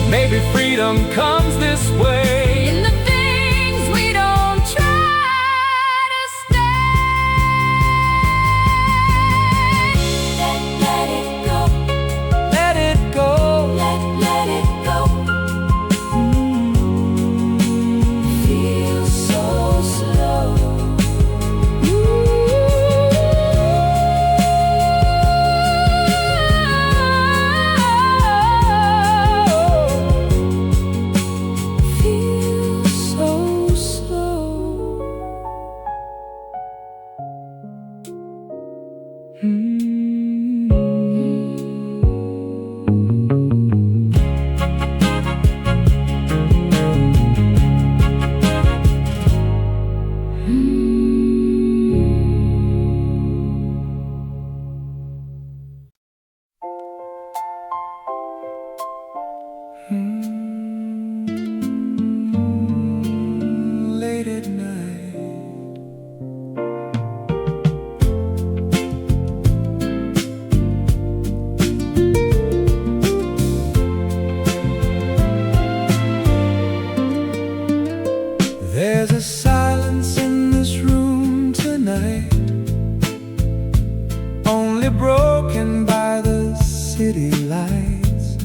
Maybe freedom comes this way, in the things we don't try to Late at night, there's a silence in this room tonight, only broken by the city lights.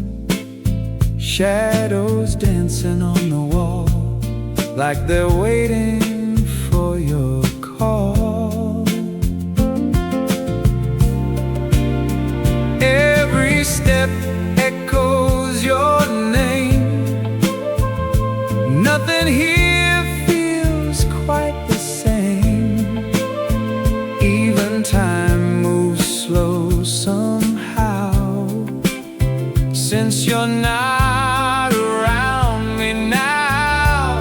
Shadows dancing on the wall, like they're waiting for your call. Every step echoes your name. Nothing here feels quite the same. Even time moves slow somehow, since you're not around me now.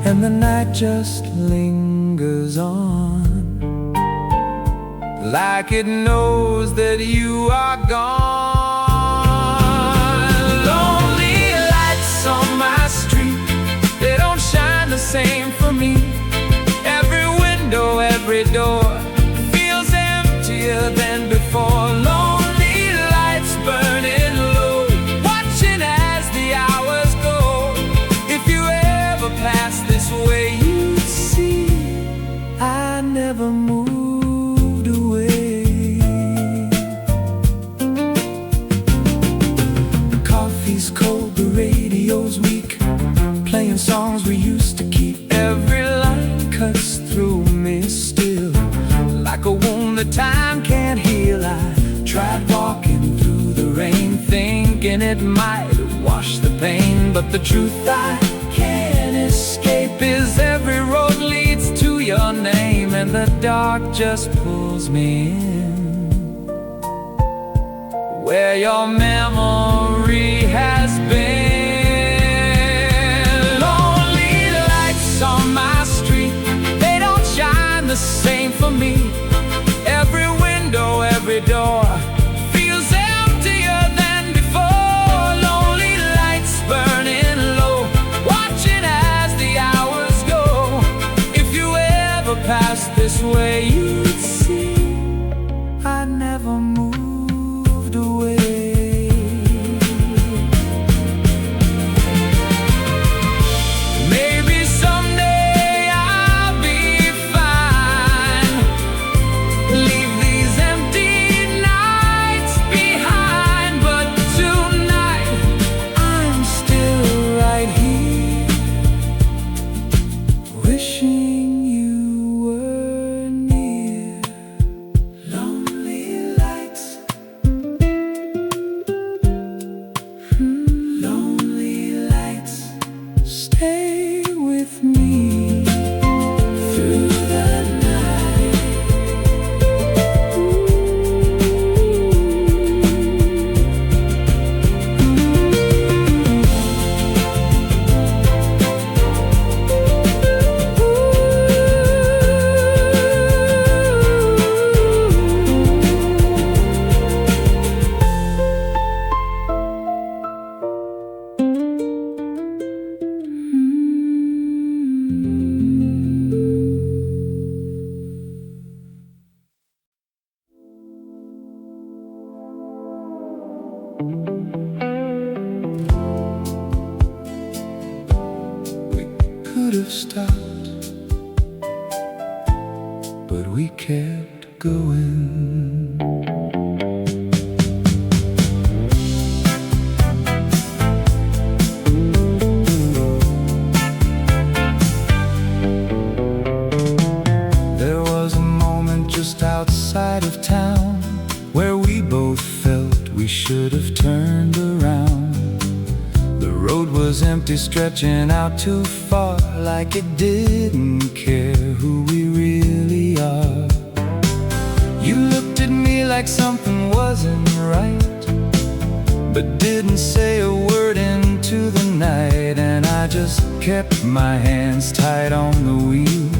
And the night just lingers on, like it knows that you are gone. Lonely lights on my street, they don't shine the same for me. Every window, every door feels emptier than before. Lonely lights burning low, watching as the hours go. If you ever pass this way, you'd see I never moved away. Coffee's cold, the radio's weak, playing songs we used to keep. Every line cuts through me still, like a wound that time can't heal. I tried walking through the rain, thinking it might wash the pain, but the truth I can't escape is every road leads to your name, and the dark just pulls me in, where your memory has been. Lonely lights on my street, they don't shine the same for me. Every window, every door feels emptier than before. Lonely lights burning low, watching as the hours go. If you ever pass this way, you'd see I never moved away. Maybe someday I'll be fine, leave these empty nights behind, but tonight I'm still right here, wishing you were near. Lonely lights, lonely lights, stay with me through the night. We could have stopped, but we kept going. There was a moment just outside of town where we both felt we should have turned around. The road was empty, stretching out too far, like it didn't care who we really are. You looked at me like something wasn't right, but didn't say a word into the night. And I just kept my hands tight on the wheel,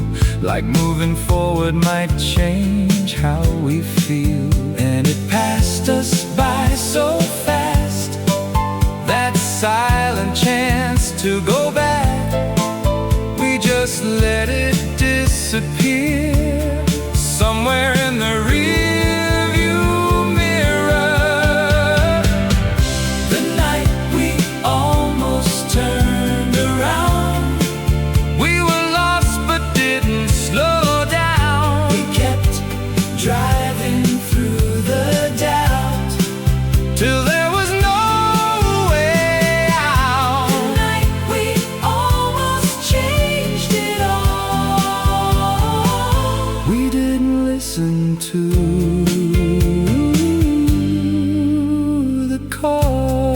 like moving forward might change how we feel. And it passed us by so fast, that silent chance to go back. We just let it disappear somewhere in the rearview mirror. The night we almost turned around, we were lost but didn't slow down. We kept driving through the doubt till there was no way out. The night we almost changed it all. We didn't listen to the call.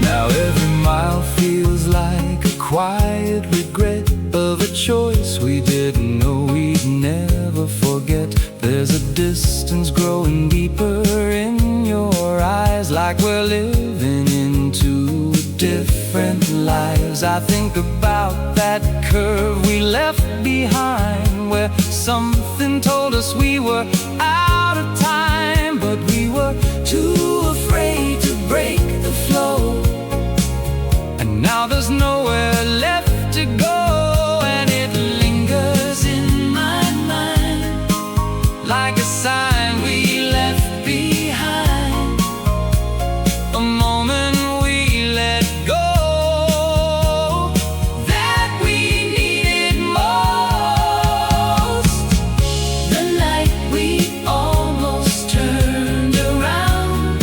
Now every mile feels like a quiet regret of a choice we didn't know we'd never forget. There's a distance growing deeper in your eyes, like we're living in two different lives. I think about that curve we left behind, where something told us we were out of time, but we were too afraid to break the flow. And now there's nowhere left to go, and it lingers in my mind like a sign we left behind, a moment we let go that we needed most. The night we almost turned around,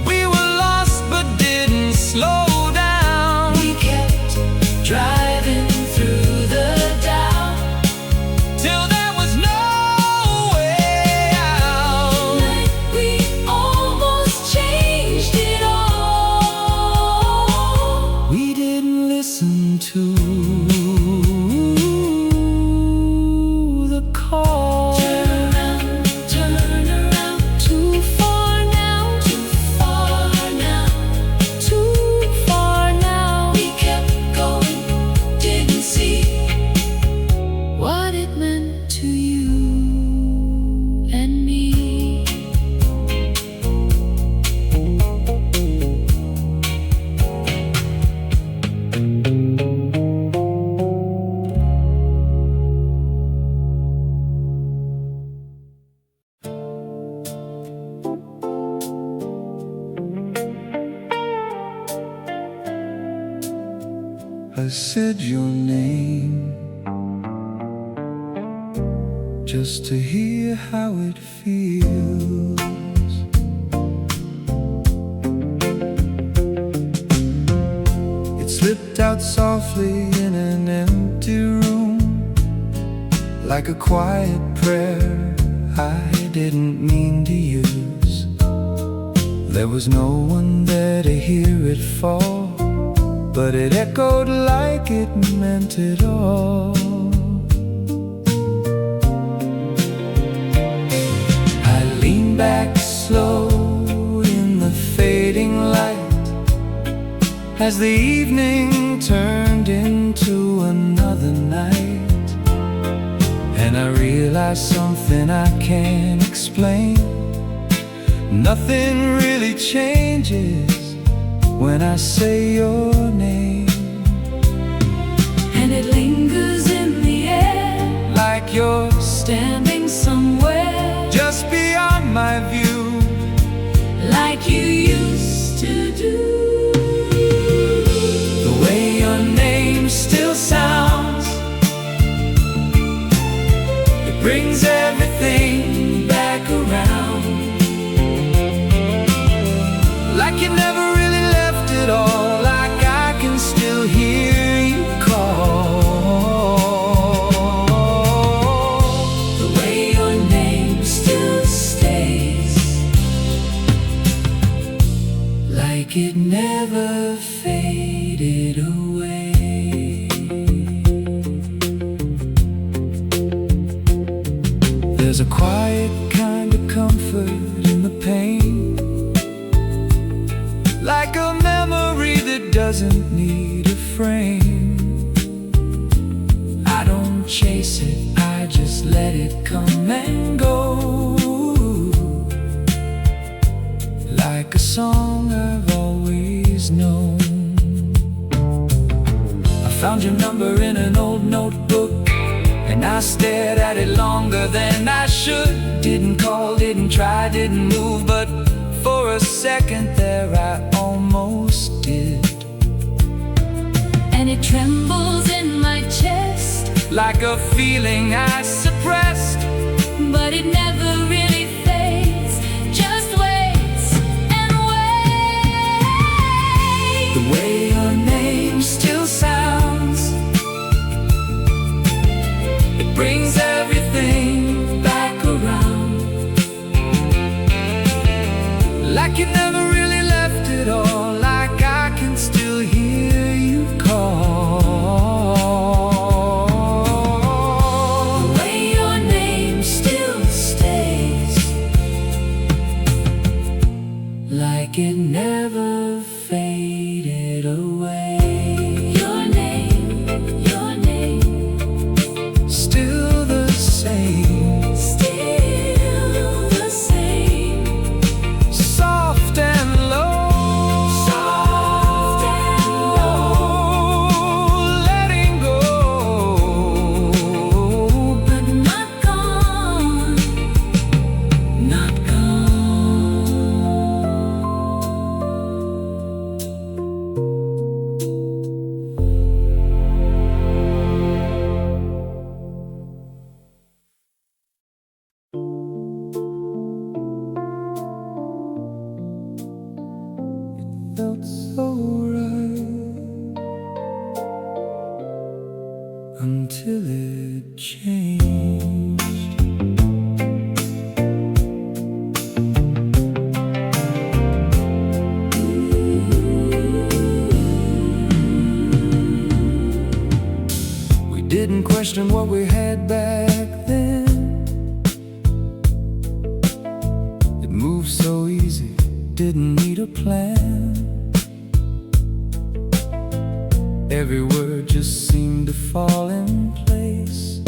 we were lost but didn't slow down. We kept driving through the doubt till there was no way out. The night we almost changed it all. We didn't listen to the call. Turn around, too far now, too far now, too far now. We kept going, didn't see what it meant to you and me. I said your name just to hear how it feels. It slipped out softly in an empty room, like a quiet prayer I didn't mean to use. There was no one there to hear it fall, but it echoed like it meant it all. I leaned back slow in the fading light, as the evening turned into another night. And I realized something I can't explain. Nothing really changes when I say your name, and it lingers in the air like you're standing somewhere just beyond my view, like you used to do. The way your name still sounds, it brings everything back around, like you never really left at all, like I can still hear you call. The way your name still stays, like it never faded away. There's a quiet kind of comfort in the pain, like a memory that doesn't need a frame. I don't chase it, I just let it come and go, like a song I've always known. I found your number in an old notebook, and I stared at it longer than I should. Didn't call, didn't try, didn't move, but for a second there I almost did. And it trembles in my chest, like a feeling I suppressed, but it never really fades, just waits and waits. the way your name still sounds, it brings everything back around, like you never really left it all, like I can still hear you call. The way your name still stays, Like it never faded away. your name, Still the same, still the same. soft and low, Soft and low, letting go, but not gone, not gone. Felt so right until it changed. We didn't question what we had back then. It moved so easy, didn't need a plan. Every word just seemed to fall in place,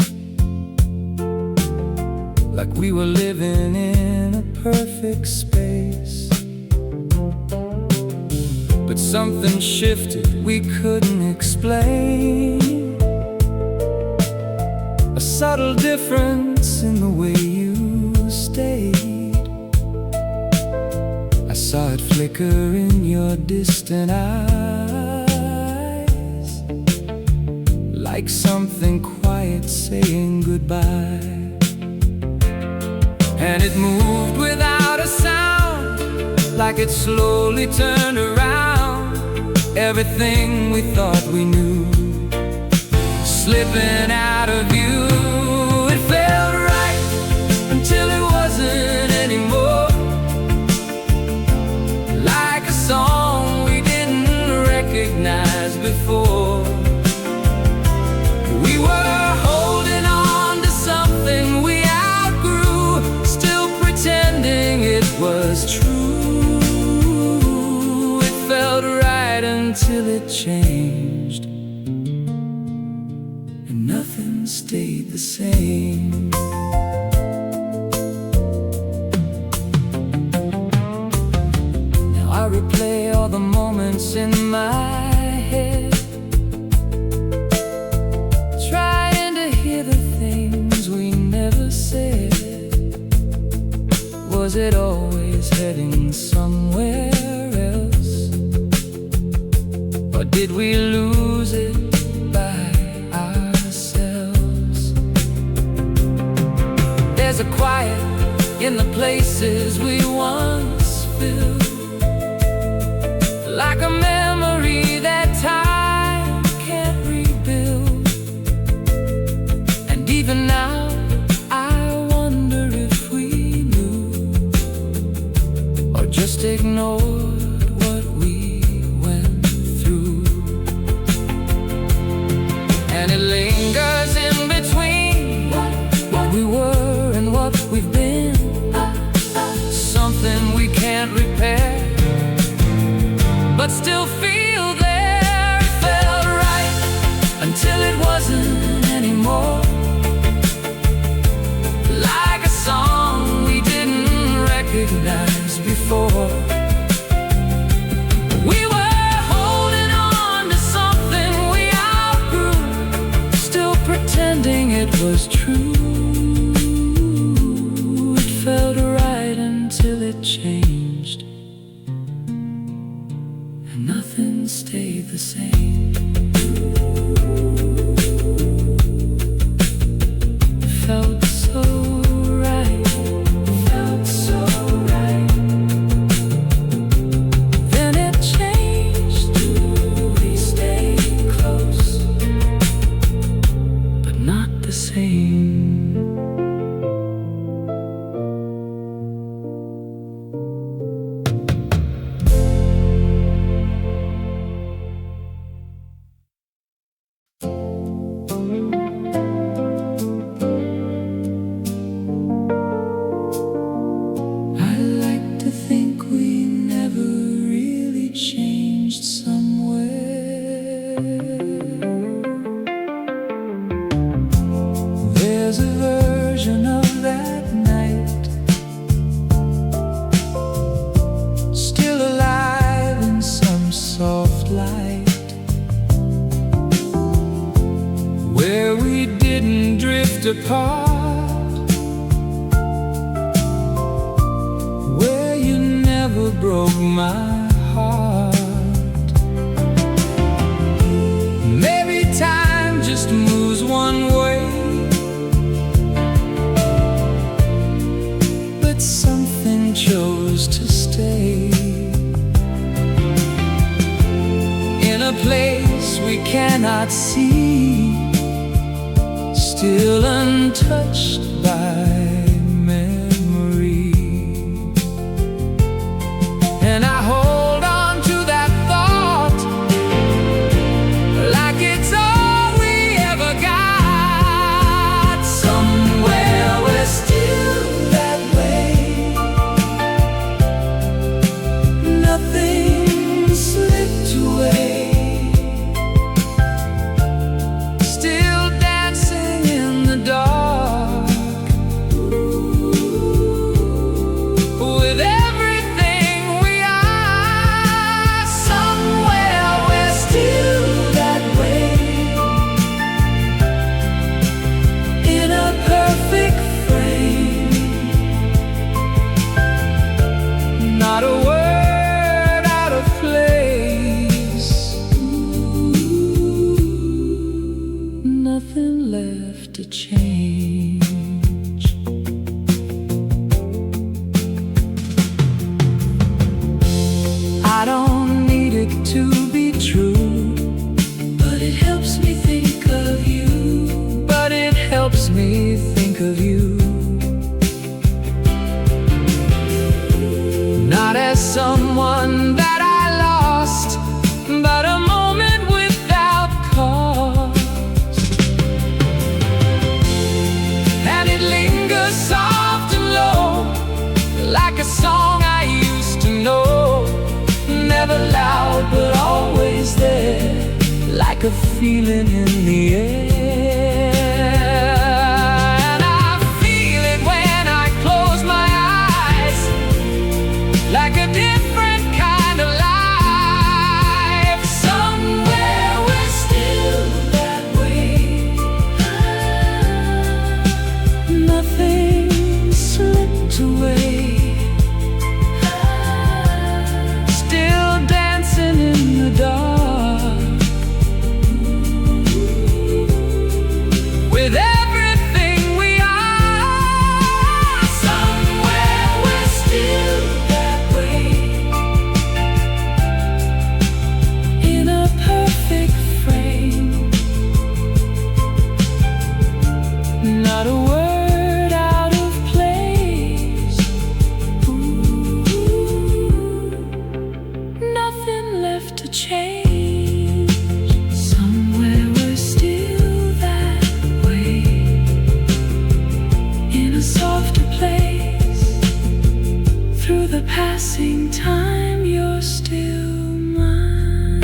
like we were living in a perfect space. But something shifted we couldn't explain, a subtle difference in the way you stayed. I saw it flicker in your distant eyes, like something quiet saying goodbye. And it moved without a sound, like it slowly turned around. Everything we thought we knew, slipping out of view. It felt right until it wasn't anymore, like a song we didn't recognize before. We were holding on to something we outgrew, still pretending it was true. It felt right until it changed, and nothing stayed the same. Now I replay all the moments in my head, trying to hear the things we never said. Was it always heading somewhere else, or did we lose it by ourselves? There's a quiet in the places we once filled, like a memory that time can't rebuild. And even now I wonder if we knew, or just ignored what we went through. And it lingers in between what we were and what we've been, something we can't repair, but still feel there. Felt right until it wasn't anymore. Like a song we didn't recognize before. We were holding on to something we outgrew, still pretending it was true. It felt right until it changed, and nothing stayed the same. Felt so right, felt so right. Then it changed. We stayed close, but not the same. There's a version of that night still alive in some soft light, where we didn't drift apart, where you never broke my heart. Maybe time just moves one way, but something chose to stay in a place we cannot see, still untouched by memory. And I hold on to that thought like it's all we ever got. Somewhere we're still that way. Nothing slipped away. Still dancing in the dark, with everything we are. Somewhere we're still that way, in a perfect frame. Not a word out of place. Nothing left to change. I don't need it to be true, but it helps me think of you. But it helps me think of you. Not as someone that I lost, but a moment without cause. And it lingers soft and low, like a song I used to know. Never loud, but always there, like a feeling in the air. And I feel it when I close my eyes, like a different kind of life. Somewhere we're still that way. Nothing slipped away. Still dancing in the dark, with everything we are. Somewhere we're still that way, in a perfect frame. Not a word out of place. Nothing left to change. Somewhere we're still that way, in a softer place. passing time, you're still mine.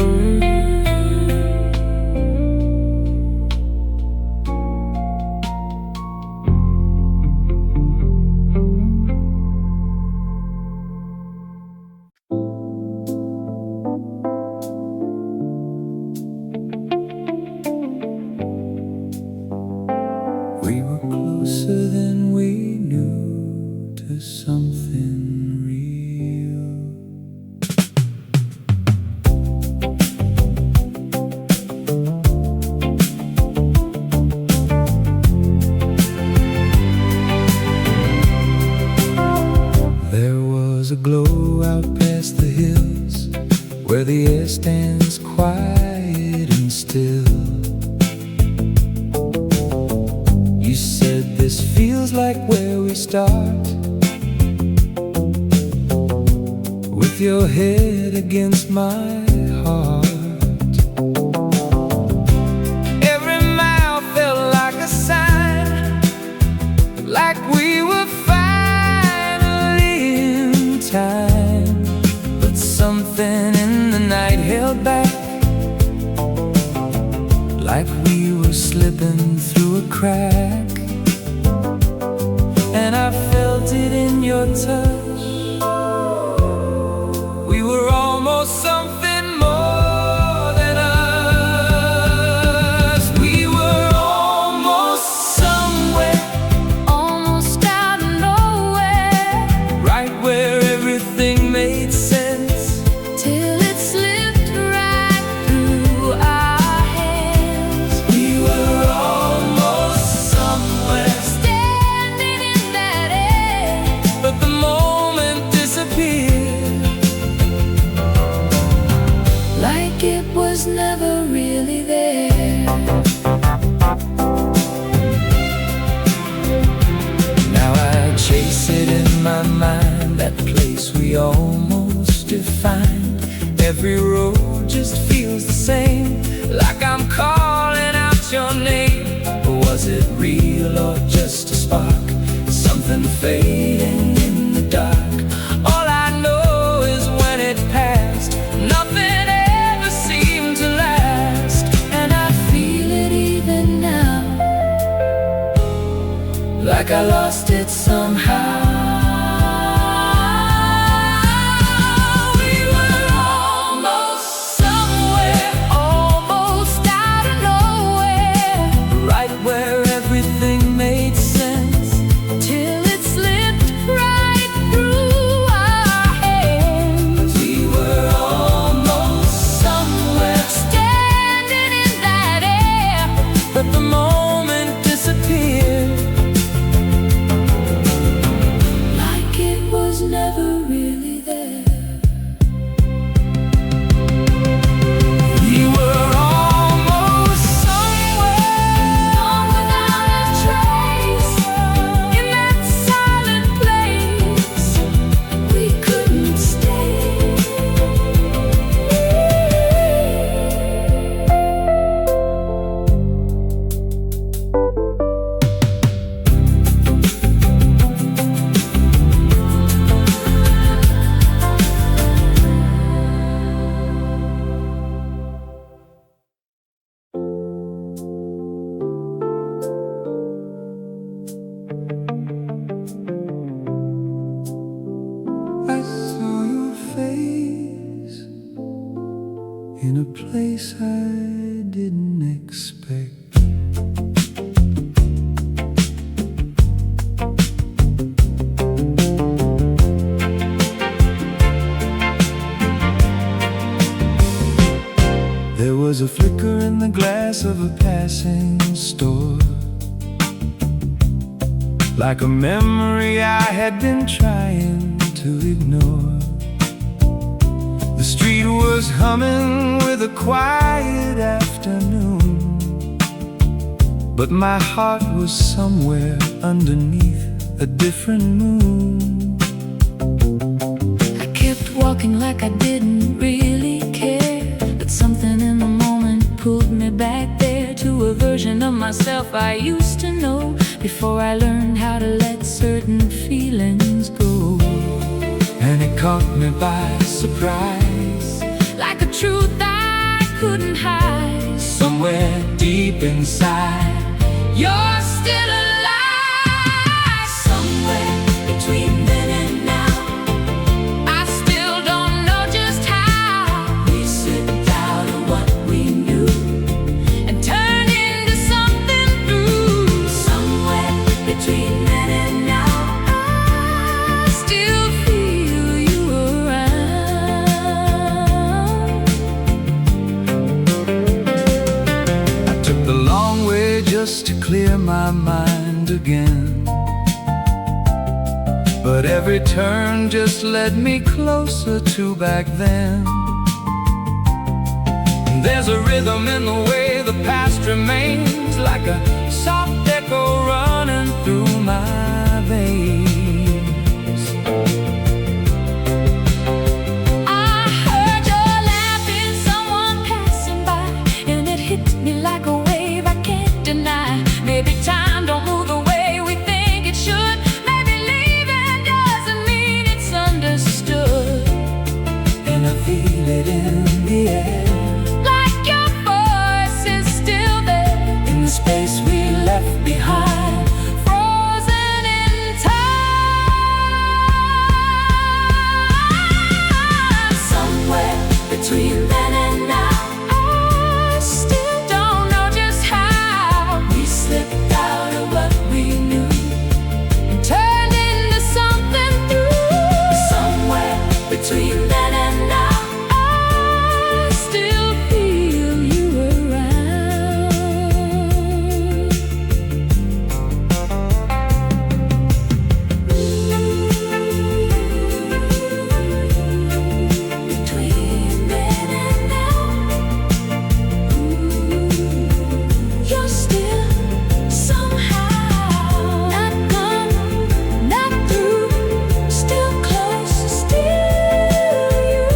We were closer than we knew to something real. There was a glow out past the hills, where the air stands quiet and still. You said this feels like where we start, with your head against my heart. Every mile felt like a sign, like we were finally in time. But something in the night held back, like we were slipping through a crack. And I felt it in your touch. We were almost something more than us. We were almost somewhere, Almost out of nowhere, right where everything made sense, till it slipped right through our hands. we were almost somewhere, Standing in that air, but the moment disappeared, like it was never really there. now I chase it in my mind, that place we almost defined. Every road just feels the same, like I'm calling out your name. Was it real or just a spark, something fading in the dark? All I know is when it passed, nothing ever seemed to last. And I feel it even now, Like I lost it somehow. We were almost somewhere, almost out of nowhere, right where everything made sense, till it slipped right through our hands. we were almost somewhere, Standing in that air, but the moment disappeared, like it was never really there. we were almost somewhere, Gone without a trace, in that silent place, we couldn't stay. I saw your face in a place I didn't expect. There was a flicker in the glass of a passing store, like a memory I had been trying to ignore. The street was humming with a quiet afternoon, but my heart was somewhere underneath a different moon. I kept walking like I didn't really care, but something in the moment pulled me back there to a version of myself I used to know, before I learned how to let certain feelings go. And it caught me by surprise, like a truth I couldn't hide. somewhere deep inside. You're still alive, somewhere between then and now. I still don't know just how We slipped out of what we knew and turned into something new. somewhere between then and now. I still feel you around. I took the long way just to clear my mind again, but every turn just led me closer to back then. There's a rhythm in the way the past remains, like a soft echo running through my veins. I heard your laughing, someone passing by, and it hit me like a wave I can't deny. Maybe time don't move the way we think it should. Maybe leaving doesn't mean it's understood. And I feel it in the air, Like your voice is still there, in the space we left behind. frozen in time. Somewhere between then and now, I still don't know just how we slipped out of what we knew. and turned into something new. Somewhere between then and now. I still feel you around. Between then and now, You're still somehow not gone, not through, still close, still you.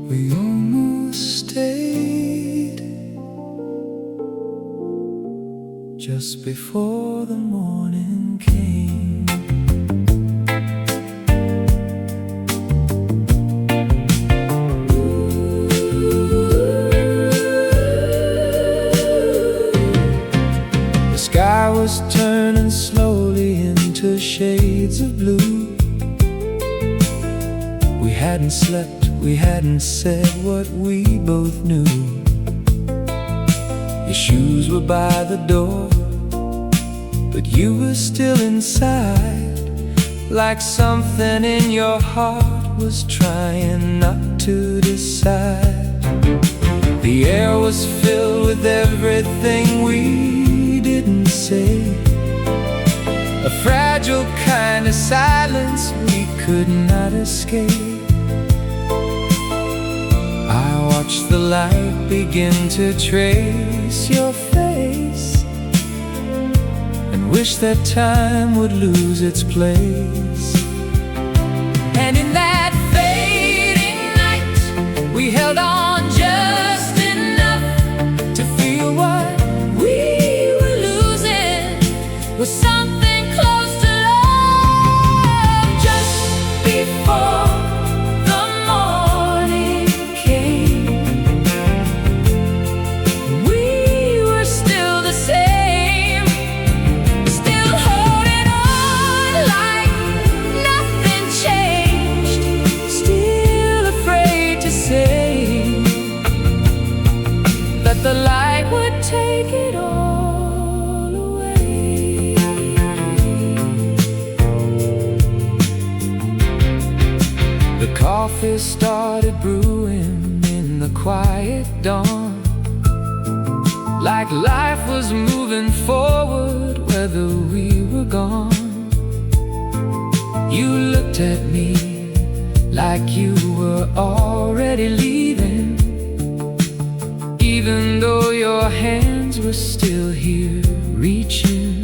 we almost stayed just before the morning came. The sky was turning slowly into shades of blue. We hadn't slept, we hadn't said what we both knew. Your shoes were by the door, but you were still inside, like something in your heart was trying not to decide. The air was filled with everything we didn't say, a fragile kind of silence we could not escape. I watched the light begin to trace your face, and wish that time would lose its place. And in that fading night, we held on just enough To feel what we were losing was something close to love. Just before the morning came, we were still the same, still holding on like nothing changed, still afraid to say that the light would take it all away. the coffee started brewing in the quiet dawn, like life was moving forward whether we were gone. You looked at me like you were already leaving, even though your hands were still here reaching.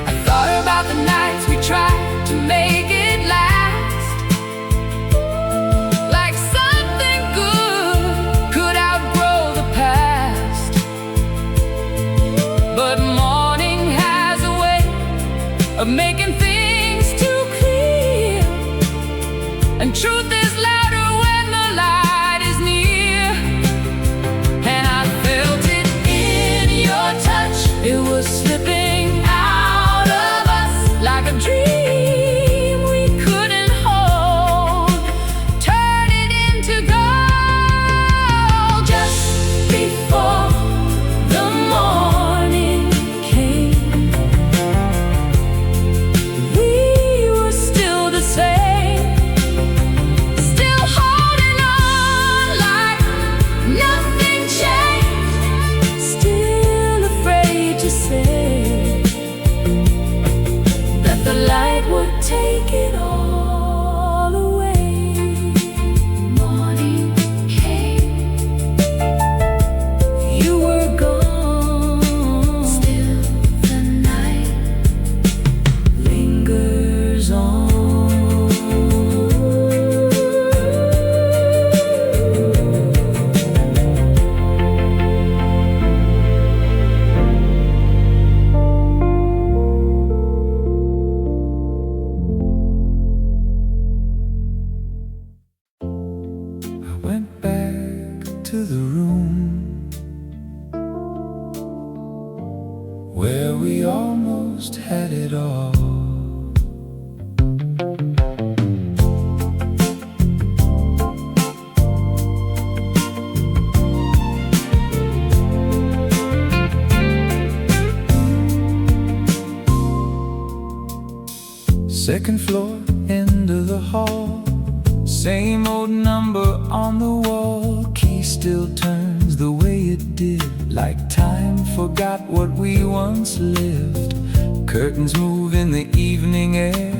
I thought about the nights we tried to make it last, like something good could outgrow the past. But morning has a way of making things too clear, and truth is louder when the light is near. And I felt it in your touch. It was slipping out of us like a dream we couldn't hold. Turn it into gold. Just before the morning came, we were still the same, still holding on like nothing changed, still afraid to say that the light would take it all away. Morning came, you were gone, still the night lingers on. I went back to the room where we almost had it all. Second floor, end of the hall, same old number on the wall. Key still turns the way it did, like time forgot what we once lived. Curtains move in the evening air,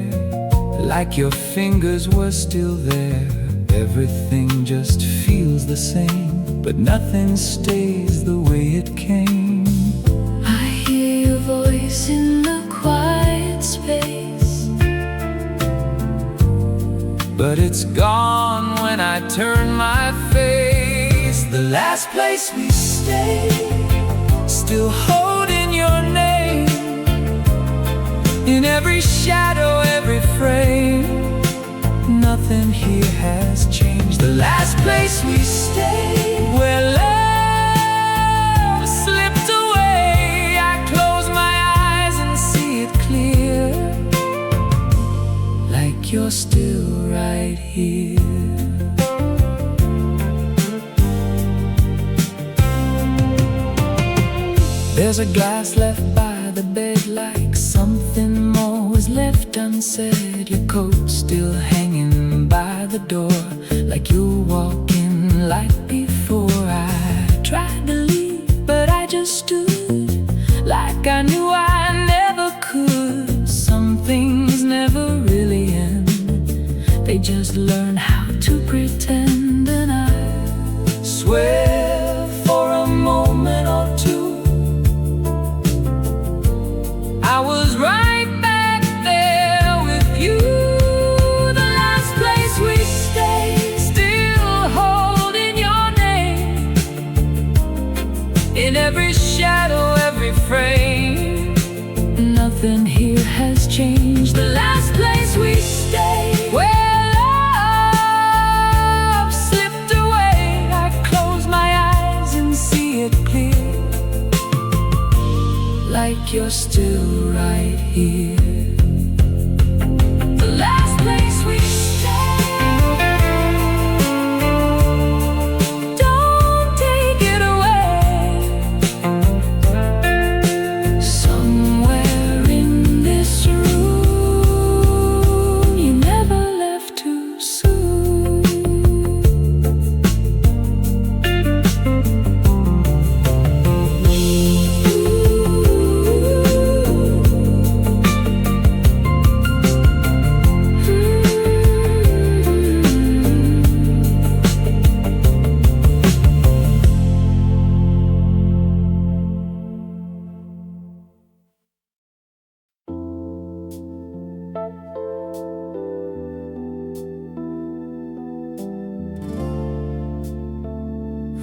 like your fingers were still there. Everything just feels the same, but nothing stays the way it came. I hear your voice in the quiet space, but it's gone when I turn my face. The last place we stayed, still holding your name, in every shadow, every frame. Nothing here has changed. The last place we stayed, where love slipped away. I close my eyes and see it clear, like you're still right here. There's a glass left by the bed, like something more was left unsaid. Your coat still hanging by the door, like you're walking like before. I tried to leave, but I just stood, like I knew I never could. Some things never really end, they just learn how to pretend. And I swear for a moment or two I was right back there with you. The last place we stayed, still holding your name, in every shadow, every frame. Nothing here has changed. The last place we stayed, where love slipped away. I close my eyes and see it clear, like you're still right here. The last place we stayed, don't take it away. Somewhere in this room, you never left too soon.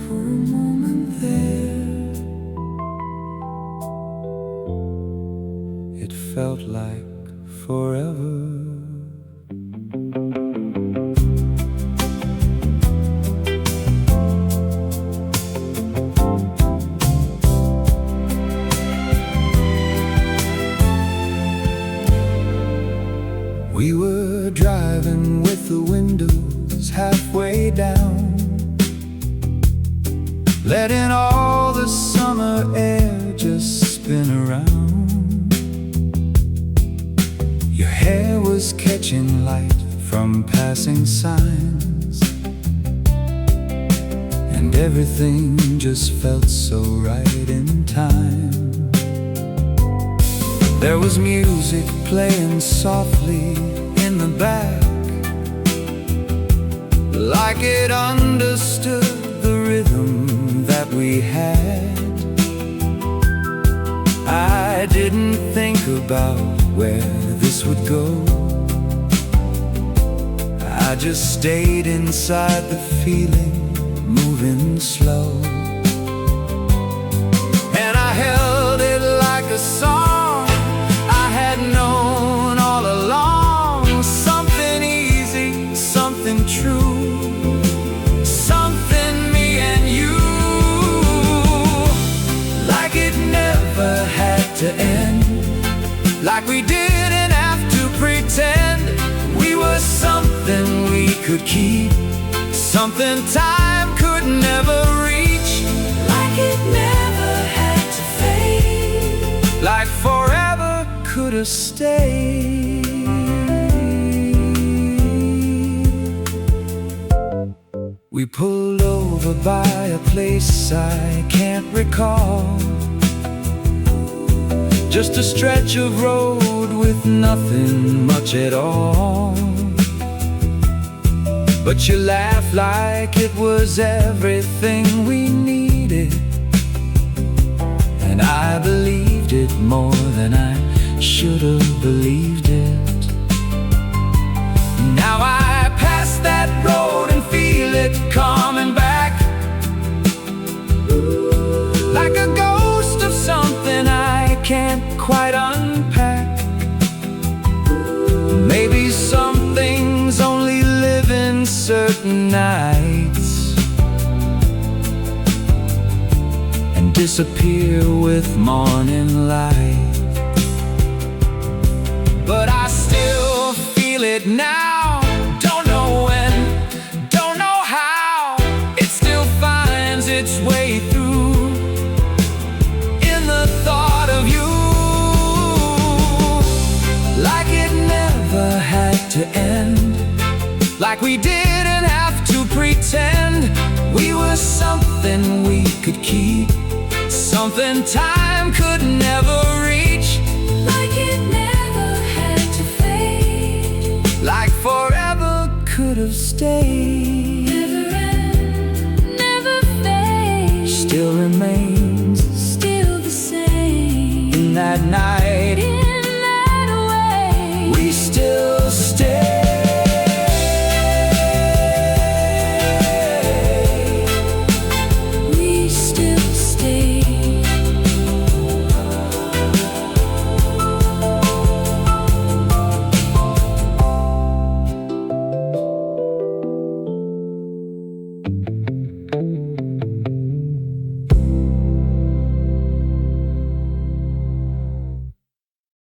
for a moment there. It felt like forever. We were driving with the windows halfway down, letting all the summer air just spin around. Your hair was catching light from passing signs, and everything just felt so right in time. There was music playing softly in the back, like it understood the rhythm that we had. I didn't think about where this would go. I just stayed inside the feeling, moving slow. And I held it like a song I had known all along. Something easy, something true, something me and you. Like it never had to end, like we didn't have to pretend. We were something we could keep, something time could never reach. Like it never had to fade, like forever could have stayed. We pulled over by a place I can't recall, just a stretch of road with nothing much at all. But you laughed like it was everything we needed, and I believed it more than I should have believed it. Now I pass that road and feel it coming back, like a ghost of something I can't quite unpack. Maybe some things only live in certain nights and disappear with morning light. But I still feel it now. Don't know when, don't know how. It still finds its way through in the thought of you. Like it never had to end, like we didn't have to pretend. We were something we could keep, something time